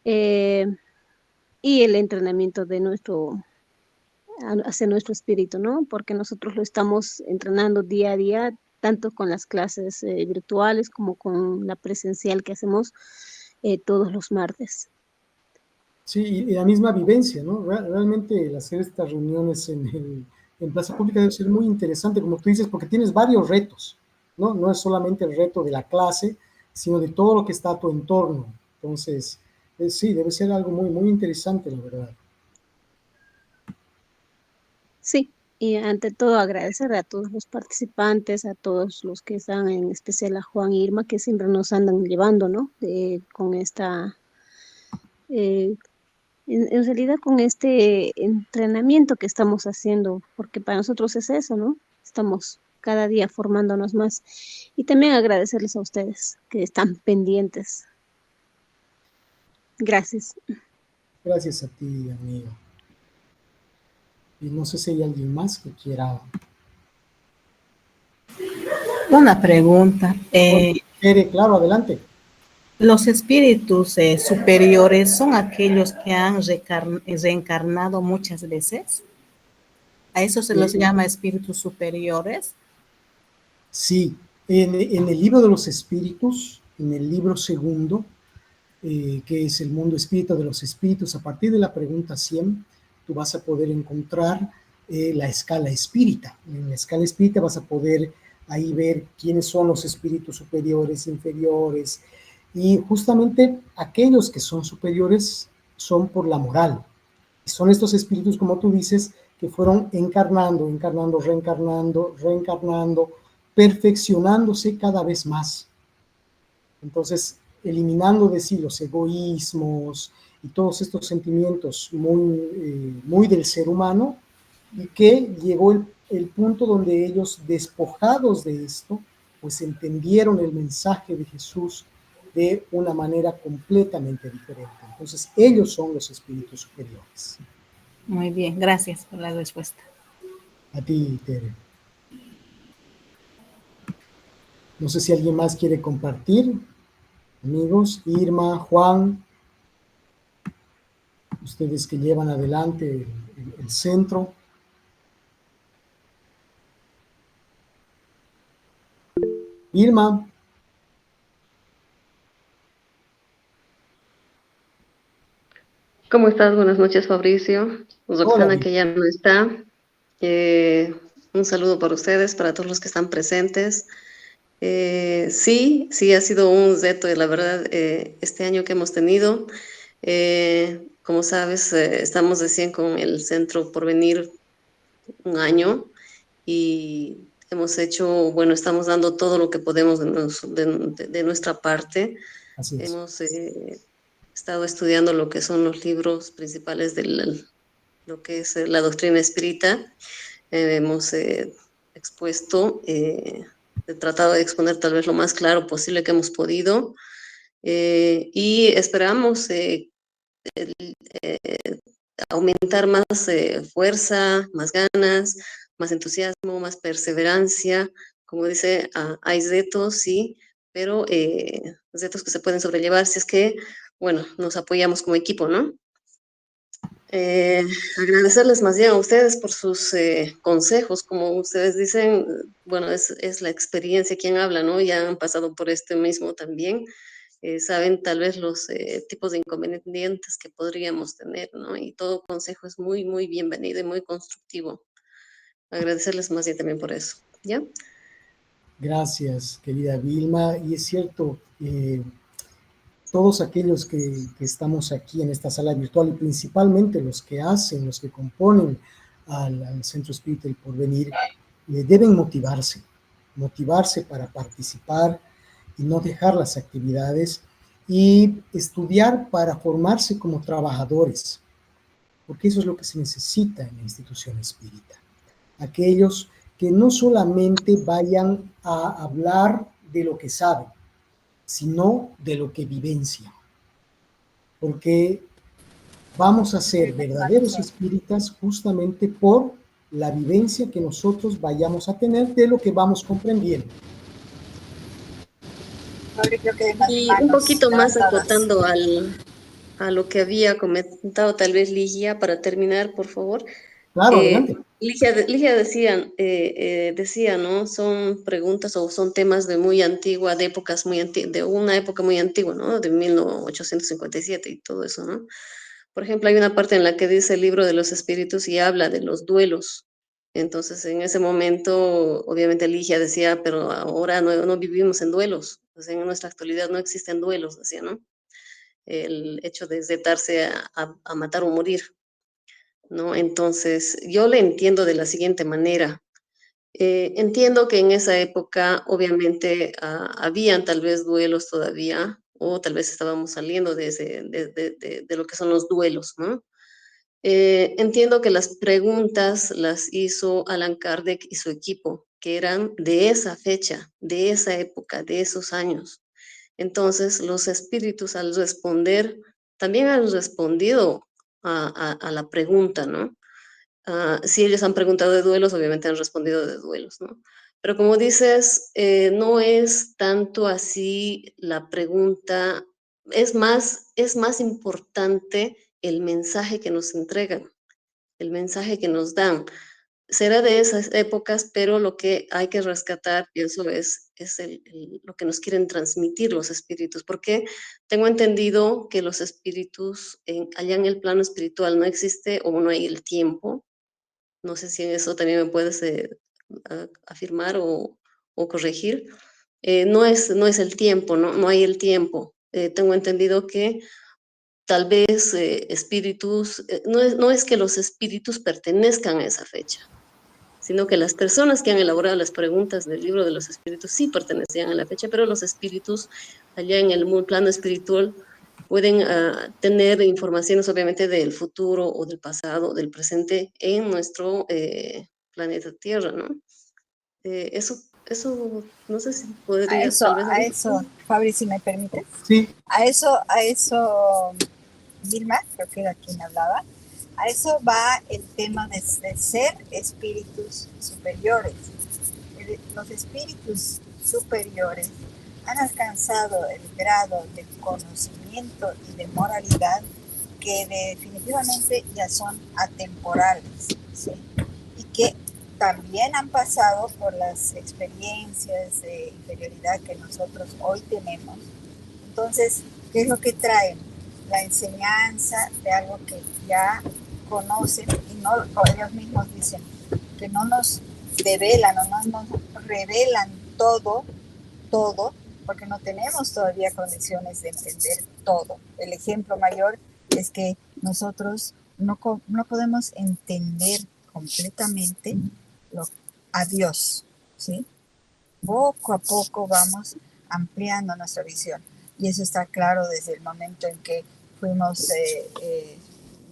Y el entrenamiento de hacia nuestro espíritu, ¿no? Porque nosotros lo estamos entrenando día a día, tanto con las clases virtuales como con la presencial que hacemos todos los martes. Sí, y la misma vivencia, ¿no? Realmente el hacer estas reuniones en Plaza Pública debe ser muy interesante, como tú dices, porque tienes varios retos, ¿no? No es solamente el reto de la clase, sino de todo lo que está a tu entorno. Entonces, sí, debe ser algo muy, muy interesante, la verdad. Sí, y ante todo agradecer a todos los participantes, a todos los que están, en especial a Juan y Irma, que siempre nos andan llevando, ¿no? Con esta... en realidad con este entrenamiento que estamos haciendo, porque para nosotros es eso, ¿no? Estamos cada día formándonos más. Y también agradecerles a ustedes que están pendientes. Gracias. Gracias a ti, amigo. Y no sé si hay alguien más que quiera. Una pregunta. Claro, adelante. ¿Los espíritus superiores son aquellos que han reencarnado muchas veces? ¿A eso se los llama espíritus superiores? Sí, en el libro de los espíritus, en el libro segundo, que es el mundo espíritu de los espíritus, a partir de la pregunta 100, tú vas a poder encontrar la escala espírita. En la escala espírita vas a poder ahí ver quiénes son los espíritus superiores, inferiores, y justamente aquellos que son superiores son por la moral. Son estos espíritus, como tú dices, que fueron encarnando, reencarnando, perfeccionándose cada vez más. Entonces, eliminando de sí los egoísmos y todos estos sentimientos muy del ser humano, y que llegó el punto donde ellos, despojados de esto, pues entendieron el mensaje de Jesús de una manera completamente diferente. Entonces, ellos son los espíritus superiores. Muy bien, gracias por la respuesta. A ti, Tere. No sé si alguien más quiere compartir. Amigos, Irma, Juan. ustedes que llevan adelante el centro. Vilma. ¿Cómo estás? Buenas noches, Fabricio. Roxana, Hola. que ya no está. Un saludo para ustedes, para todos los que están presentes. Sí, ha sido un reto, la verdad, este año que hemos tenido. Como sabes, estamos recién con el Centro Porvenir un año y hemos hecho, bueno, estamos dando todo lo que podemos de nuestra parte. Así es. Hemos estado estudiando lo que son los libros principales de lo que es la doctrina espírita. Hemos expuesto, he tratado de exponer tal vez lo más claro posible que hemos podido, y esperamos aumentar más fuerza, más ganas, más entusiasmo, más perseverancia. Como dice, hay retos, sí, pero retos que se pueden sobrellevar si es que, bueno, nos apoyamos como equipo, ¿no? Agradecerles más bien a ustedes por sus consejos, como ustedes dicen, bueno, es la experiencia quien habla, ¿no? Ya han pasado por este mismo también, saben tal vez los tipos de inconvenientes que podríamos tener, ¿no? Y todo consejo es muy, muy bienvenido y muy constructivo. Agradecerles más bien también por eso, ¿ya? Gracias, querida Vilma. Y es cierto, todos aquellos que estamos aquí en esta sala virtual, y principalmente los que componen al Centro Espírita del Porvenir, deben motivarse para participar y no dejar las actividades y estudiar para formarse como trabajadores, porque eso es lo que se necesita en la institución espírita. Aquellos que no solamente vayan a hablar de lo que saben, sino de lo que vivencian, porque vamos a ser verdaderos espíritas justamente por la vivencia que nosotros vayamos a tener de lo que vamos comprendiendo. Y un poquito más acotando a lo que había comentado tal vez Ligia, para terminar, por favor. Claro, adelante. Ligia decía, ¿no? Son preguntas o son temas de muy antigua, de épocas muy antiguas, de una época muy antigua, ¿no? De 1857 y todo eso, ¿no? Por ejemplo, hay una parte en la que dice el libro de los espíritus y habla de los duelos. Entonces, en ese momento, obviamente Ligia decía, pero ahora no vivimos en duelos. O sea, en nuestra actualidad no existen duelos, decía, ¿no? El hecho de zetarse a matar o morir, ¿no? Entonces, yo le entiendo de la siguiente manera. Entiendo que en esa época, obviamente, habían tal vez duelos todavía, o tal vez estábamos saliendo de lo que son los duelos, ¿no? Entiendo que las preguntas las hizo Allan Kardec y su equipo, que eran de esa fecha, de esa época, de esos años. Entonces, los espíritus al responder, también han respondido a la pregunta, ¿no? Si ellos han preguntado de duelos, obviamente han respondido de duelos, ¿no? Pero como dices, no es tanto así la pregunta, es más importante el mensaje que nos entregan, el mensaje que nos dan. Será de esas épocas, pero lo que hay que rescatar, pienso, es lo que nos quieren transmitir los espíritus, porque tengo entendido que los espíritus, allá en el plano espiritual no existe o no hay el tiempo. No sé si eso también me puedes afirmar o corregir. No es el tiempo, no hay el tiempo. Tengo entendido que tal vez espíritus, no es que los espíritus pertenezcan a esa fecha, sino que las personas que han elaborado las preguntas del libro de los espíritus sí pertenecían a la fecha, pero los espíritus allá en el plano espiritual pueden tener informaciones obviamente del futuro o del pasado, del presente en nuestro planeta Tierra, ¿no? Eso, no sé si podrías tal vez... A eso, Fabri, si me permites. Sí. A eso, Vilma, creo que era quien hablaba, a eso va el tema de ser espíritus superiores. Los espíritus superiores han alcanzado el grado de conocimiento y de moralidad que definitivamente ya son atemporales, ¿sí? Y que también han pasado por las experiencias de inferioridad que nosotros hoy tenemos. Entonces, ¿qué es lo que traen? La enseñanza de algo que ya conocen y no, ellos mismos dicen que no nos develan o no nos revelan todo, porque no tenemos todavía condiciones de entender todo. El ejemplo mayor es que nosotros no podemos entender completamente a Dios, ¿sí? Poco a poco vamos ampliando nuestra visión. Y eso está claro desde el momento en que fuimos,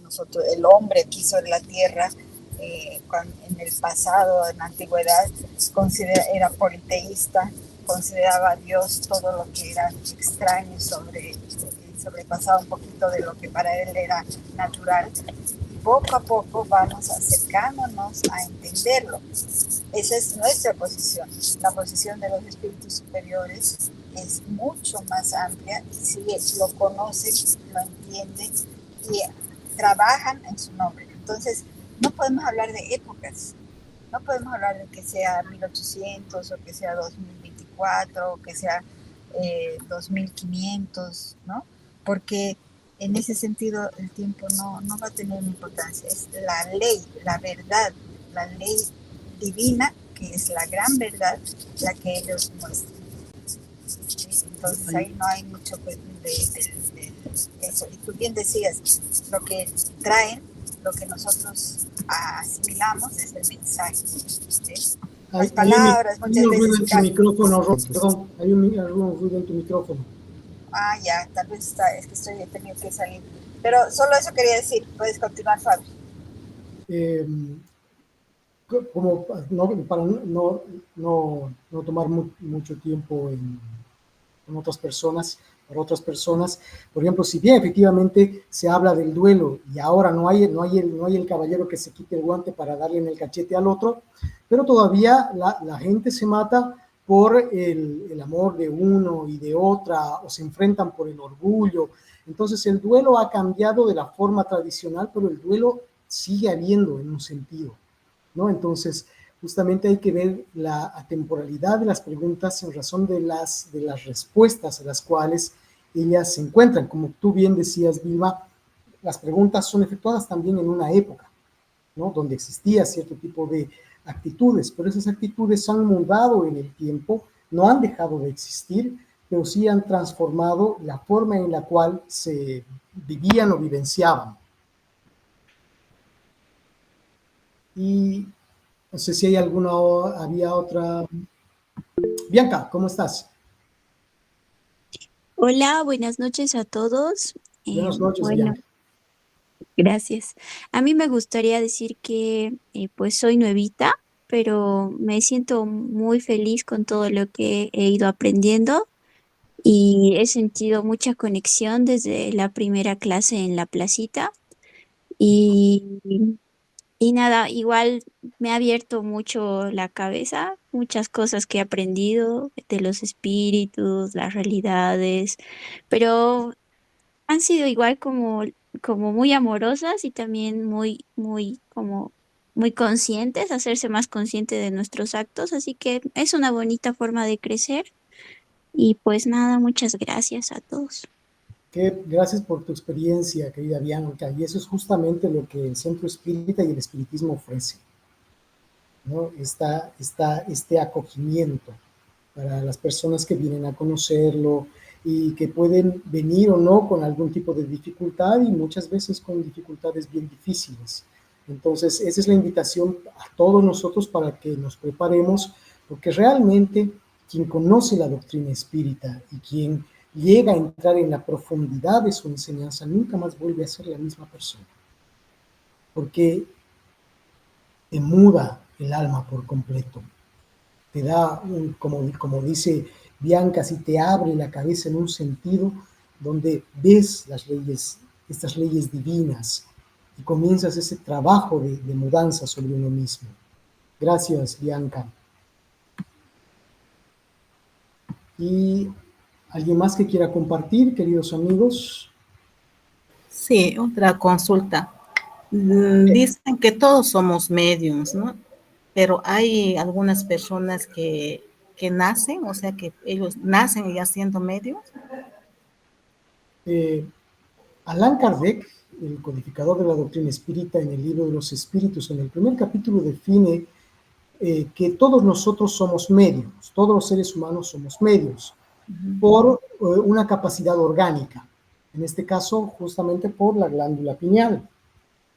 nosotros, el hombre que hizo la tierra, en el pasado, en la antigüedad, era politeísta, consideraba a Dios todo lo que era extraño, sobrepasaba un poquito de lo que para él era natural. Poco a poco vamos acercándonos a entenderlo. Esa es nuestra posición. La posición de los espíritus superiores es mucho más amplia y si lo conocen, lo entienden y trabajan en su nombre. Entonces, no podemos hablar de épocas. No podemos hablar de que sea 1800 o que sea 2024 o que sea 2500, ¿no? Porque en ese sentido el tiempo no va a tener importancia. Es la ley, la verdad, la ley divina, que es la gran verdad, la que ellos muestran. ¿Sí? Entonces ahí no hay mucho de eso. Y tú bien decías, lo que traen, lo que nosotros asimilamos es el mensaje. ¿Sí? Las palabras muchas hay un veces... ruido en tu micrófono, perdón, hay algún ruido en tu micrófono. Ah, ya, tal vez es que he tenido que salir. Pero solo eso quería decir, puedes continuar, Fabio. Como para no tomar mucho tiempo en otras personas, para otras personas, por ejemplo, si bien efectivamente se habla del duelo y ahora no hay el caballero que se quite el guante para darle en el cachete al otro, pero todavía la gente se mata por el amor de uno y de otra, o se enfrentan por el orgullo. Entonces el duelo ha cambiado de la forma tradicional, pero el duelo sigue habiendo en un sentido, ¿no? Entonces, justamente hay que ver la atemporalidad de las preguntas en razón de las respuestas a las cuales ellas se encuentran. Como tú bien decías, Vilma, las preguntas son efectuadas también en una época, ¿no? Donde existía cierto tipo de actitudes, pero esas actitudes han mudado en el tiempo, no han dejado de existir, pero sí han transformado la forma en la cual se vivían o vivenciaban. Y no sé si había otra. Bianca, ¿cómo estás? Hola, buenas noches a todos. Buenas noches, Bueno, Bianca. gracias. A mí me gustaría decir que pues soy nuevita, pero me siento muy feliz con todo lo que he ido aprendiendo y he sentido mucha conexión desde la primera clase en la placita y, y nada, igual me ha abierto mucho la cabeza, muchas cosas que he aprendido de los espíritus, las realidades, pero han sido igual como muy amorosas y también muy como muy conscientes, hacerse más consciente de nuestros actos, así que es una bonita forma de crecer y pues nada, muchas gracias a todos. Gracias por tu experiencia, querida Bianca, y eso es justamente lo que el Centro Espírita y el Espiritismo ofrece, ¿no? Este acogimiento para las personas que vienen a conocerlo y que pueden venir o no con algún tipo de dificultad y muchas veces con dificultades bien difíciles. Entonces, esa es la invitación a todos nosotros para que nos preparemos, porque realmente quien conoce la doctrina espírita y quien llega a entrar en la profundidad de su enseñanza nunca más vuelve a ser la misma persona, porque te muda el alma por completo. Te da, como dice Bianca, si te abre la cabeza en un sentido donde ves estas leyes divinas y comienzas ese trabajo de mudanza sobre uno mismo. Gracias, Bianca. ¿Y alguien más que quiera compartir, queridos amigos? Sí, otra consulta. Dicen que todos somos mediums, ¿no? Pero hay algunas personas que nacen, o sea, que ellos nacen ya siendo mediums. Allan Kardec, el codificador de la doctrina espírita, en el libro de los espíritus, en el primer capítulo define que todos nosotros somos mediums, todos los seres humanos somos mediums, por una capacidad orgánica, en este caso justamente por la glándula pineal.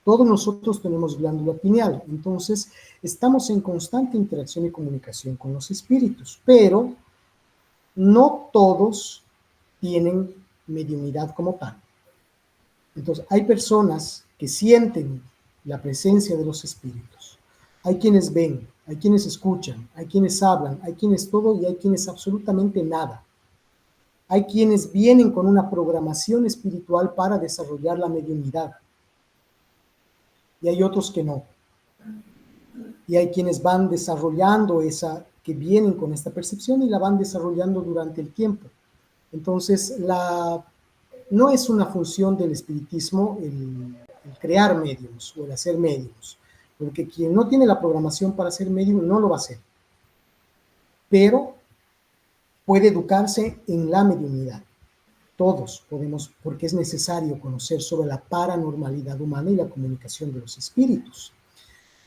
Todos nosotros tenemos glándula pineal, entonces estamos en constante interacción y comunicación con los espíritus, pero no todos tienen mediunidad como tal. Entonces, hay personas que sienten la presencia de los espíritus. Hay quienes ven, hay quienes escuchan, hay quienes hablan, hay quienes todo y hay quienes absolutamente nada. Hay quienes vienen con una programación espiritual para desarrollar la mediunidad. Y hay otros que no. Y hay quienes van desarrollando que vienen con esta percepción y la van desarrollando durante el tiempo. Entonces, no es una función del espiritismo el crear mediums o el hacer mediums, porque quien no tiene la programación para ser medium no lo va a hacer, pero puede educarse en la mediunidad. Todos podemos, porque es necesario conocer sobre la paranormalidad humana y la comunicación de los espíritus.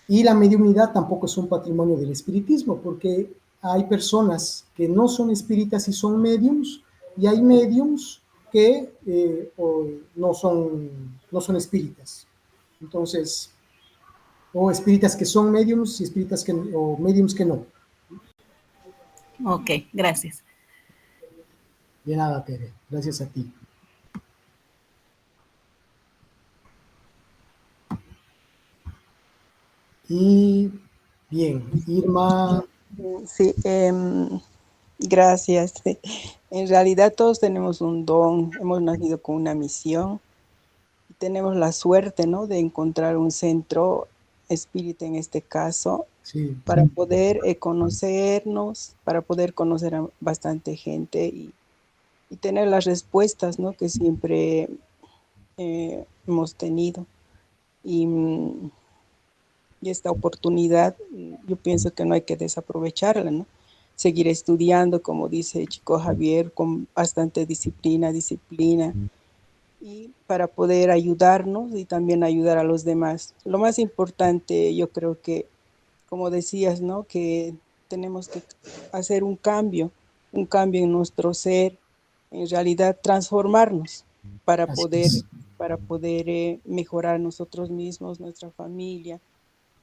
Y la mediunidad tampoco es un patrimonio del espiritismo, porque hay personas que no son espíritas y son mediums, y hay mediums que no son espíritas. Entonces, o espíritas que son mediums y o mediums que no. Ok, gracias. De nada, Tere. Gracias a ti. Y bien, Irma. Sí, gracias. En realidad todos tenemos un don, hemos nacido con una misión. Tenemos la suerte, ¿no?, de encontrar un centro espírita en este caso, Sí. Para poder conocernos, para poder conocer a bastante gente y tener las respuestas, ¿no?, que siempre hemos tenido. Y esta oportunidad, yo pienso que no hay que desaprovecharla, ¿no? Seguir estudiando, como dice Chico Javier, con bastante disciplina, y para poder ayudarnos y también ayudar a los demás. Lo más importante, yo creo que, como decías, ¿no?, que tenemos que hacer un cambio en nuestro ser, en realidad transformarnos para poder mejorar nosotros mismos, nuestra familia,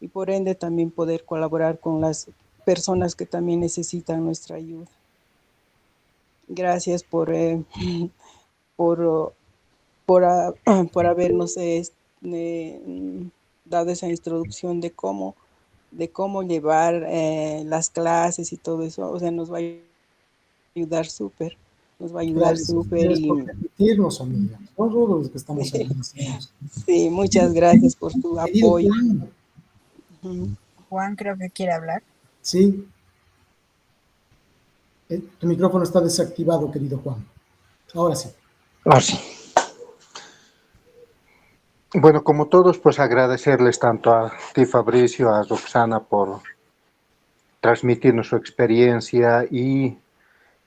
y por ende también poder colaborar con las personas que también necesitan nuestra ayuda. Gracias por habernos dado esa introducción de cómo llevar las clases y todo eso. O sea, nos va a ayudar súper. Gracias a ustedes por permitirnos, amiga. Son rudos los que estamos aquí. Sí, muchas gracias por tu apoyo. Juan, creo que quiere hablar. Sí. Tu micrófono está desactivado, querido Juan. Ahora sí. Ahora sí. Bueno, como todos, pues agradecerles tanto a ti, Fabricio, a Roxana, por transmitirnos su experiencia y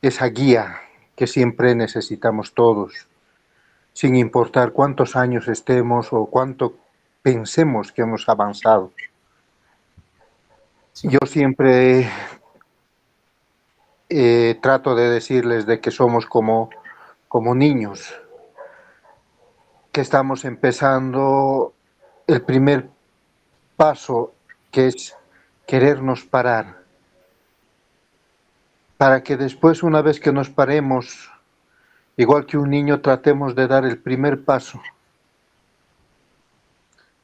esa guía que siempre necesitamos todos, sin importar cuántos años estemos o cuánto pensemos que hemos avanzado. Sí. Yo siempre trato de decirles de que somos como niños, que estamos empezando el primer paso, que es querernos parar, para que después, una vez que nos paremos, igual que un niño, tratemos de dar el primer paso.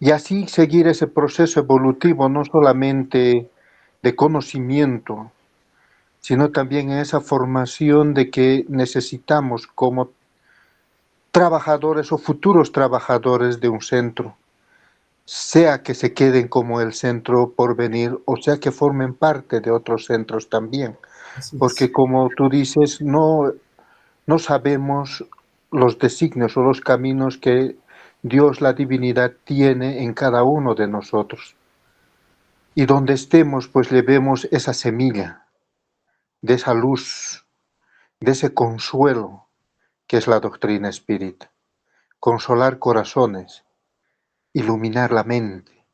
Y así seguir ese proceso evolutivo, no solamente de conocimiento, sino también en esa formación de que necesitamos como trabajadores o futuros trabajadores de un centro, sea que se queden como el centro por venir o sea que formen parte de otros centros también. Porque como tú dices, no sabemos los designios o los caminos que Dios, la divinidad, tiene en cada uno de nosotros. Y donde estemos, pues llevemos esa semilla de esa luz, de ese consuelo que es la doctrina espírita. Consolar corazones, iluminar la mente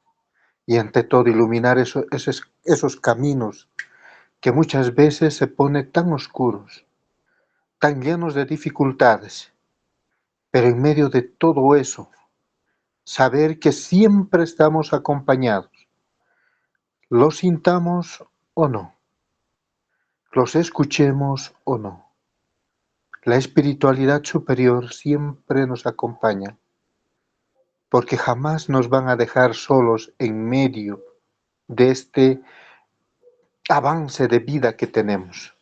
y ante todo iluminar esos caminos que muchas veces se ponen tan oscuros, tan llenos de dificultades, pero en medio de todo eso, saber que siempre estamos acompañados, lo sintamos o no, los escuchemos o no. La espiritualidad superior siempre nos acompaña, porque jamás nos van a dejar solos en medio de este avance de vida que tenemos.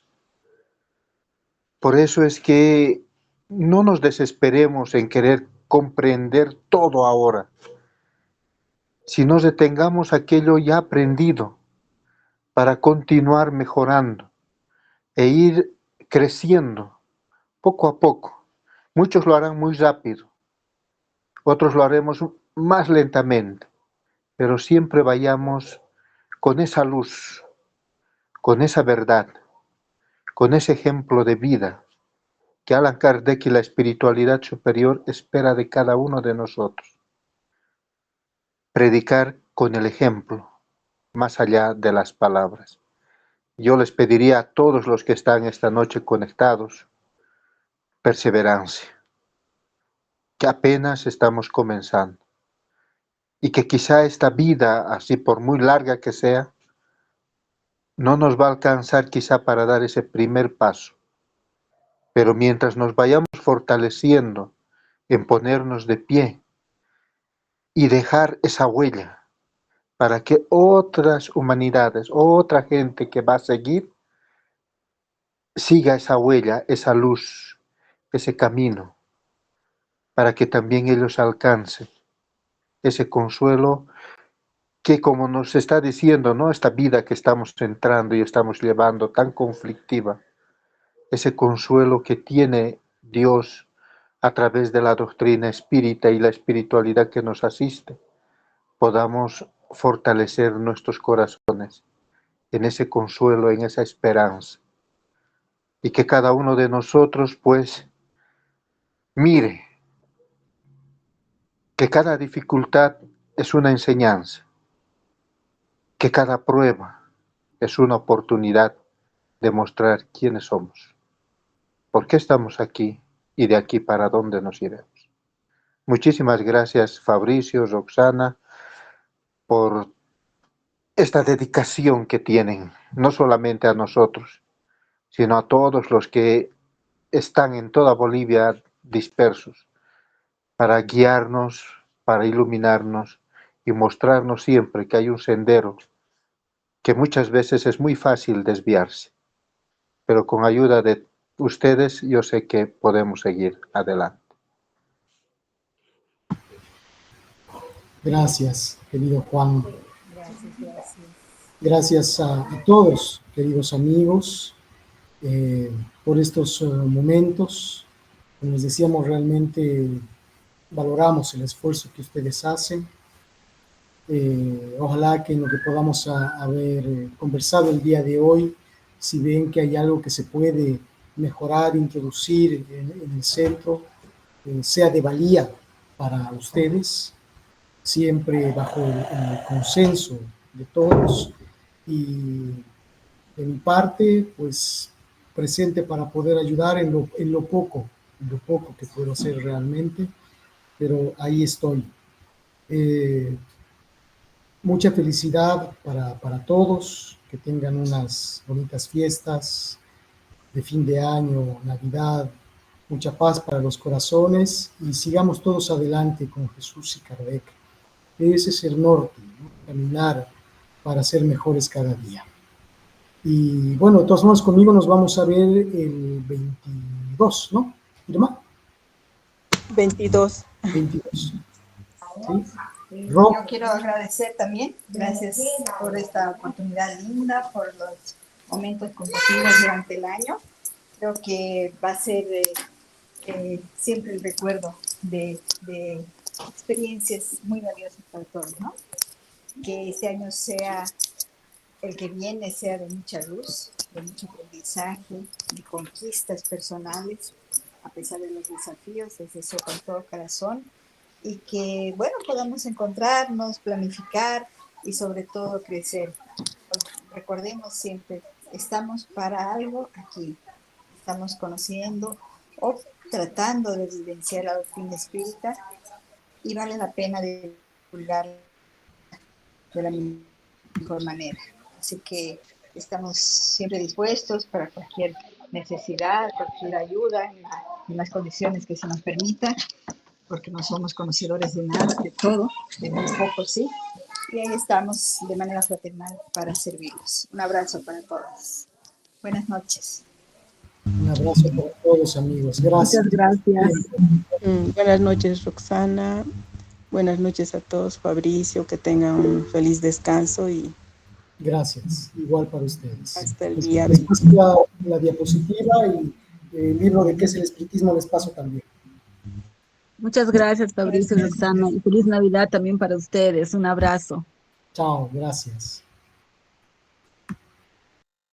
Por eso es que no nos desesperemos en querer comprender todo ahora, sino detengamos aquello ya aprendido para continuar mejorando e ir creciendo poco a poco. Muchos lo harán muy rápido, otros lo haremos más lentamente, pero siempre vayamos con esa luz, con esa verdad, con ese ejemplo de vida que Allan Kardec y la espiritualidad superior espera de cada uno de nosotros. Predicar con el ejemplo, más allá de las palabras. Yo les pediría a todos los que están esta noche conectados, perseverancia, que apenas estamos comenzando y que quizá esta vida, así por muy larga que sea, no nos va a alcanzar quizá para dar ese primer paso, pero mientras nos vayamos fortaleciendo en ponernos de pie y dejar esa huella para que otras humanidades, otra gente que va a seguir, siga esa huella, esa luz, ese camino, para que también ellos alcancen ese consuelo que, como nos está diciendo, ¿no?, esta vida que estamos entrando y estamos llevando tan conflictiva, ese consuelo que tiene Dios a través de la doctrina espírita y la espiritualidad que nos asiste, podamos fortalecer nuestros corazones en ese consuelo, en esa esperanza, y que cada uno de nosotros pues mire que cada dificultad es una enseñanza, que cada prueba es una oportunidad de mostrar quiénes somos, por qué estamos aquí y de aquí para dónde nos iremos. Muchísimas gracias, Fabricio, Roxana, por esta dedicación que tienen, no solamente a nosotros, sino a todos los que están en toda Bolivia dispersos, para guiarnos, para iluminarnos y mostrarnos siempre que hay un sendero que muchas veces es muy fácil desviarse, pero con ayuda de ustedes yo sé que podemos seguir adelante. Gracias, querido Juan. Gracias a todos, queridos amigos, por estos momentos. Como les decíamos, realmente valoramos el esfuerzo que ustedes hacen. Ojalá que en lo que podamos haber conversado el día de hoy, si ven que hay algo que se puede mejorar, introducir en el centro, sea de valía para ustedes, siempre bajo el consenso de todos, y de mi parte, pues presente para poder ayudar en lo poco que puedo hacer realmente, pero ahí estoy. Mucha felicidad para todos, que tengan unas bonitas fiestas de fin de año, Navidad, mucha paz para los corazones y sigamos todos adelante con Jesús y Kardec. Ese es el norte, ¿no? Caminar para ser mejores cada día. Y bueno, de todos modos, conmigo nos vamos a ver el 22, ¿no? ¿Irma? 22. 22. ¿Sí? Yo quiero agradecer también, gracias por esta oportunidad linda, por los momentos compartidos durante el año. Creo que va a ser siempre el recuerdo de experiencias muy valiosas para todos, ¿no? Que este año sea, el que viene sea de mucha luz, de mucho aprendizaje, de conquistas personales, a pesar de los desafíos, les deseo con todo corazón, y que, bueno, podamos encontrarnos, planificar y sobre todo crecer. Recordemos siempre, estamos para algo aquí, estamos conociendo o tratando de vivenciar la doctrina espírita y vale la pena divulgar de la mejor manera. Así que estamos siempre dispuestos para cualquier necesidad, cualquier ayuda en las condiciones que se nos permita, porque no somos conocedores de nada, de todo, de muy poco, sí. Y ahí estamos de manera fraternal para servirlos. Un abrazo para todos. Buenas noches. Un abrazo para todos, amigos. Gracias. Muchas gracias. Buenas noches, Roxana. Buenas noches a todos, Fabricio. Que tengan un feliz descanso y gracias. Igual para ustedes. Hasta el día. Después la diapositiva y el libro de qué es el espiritismo les paso también. Muchas gracias, Fabricio y Roxana. Y feliz Navidad también para ustedes. Un abrazo. Chao, gracias.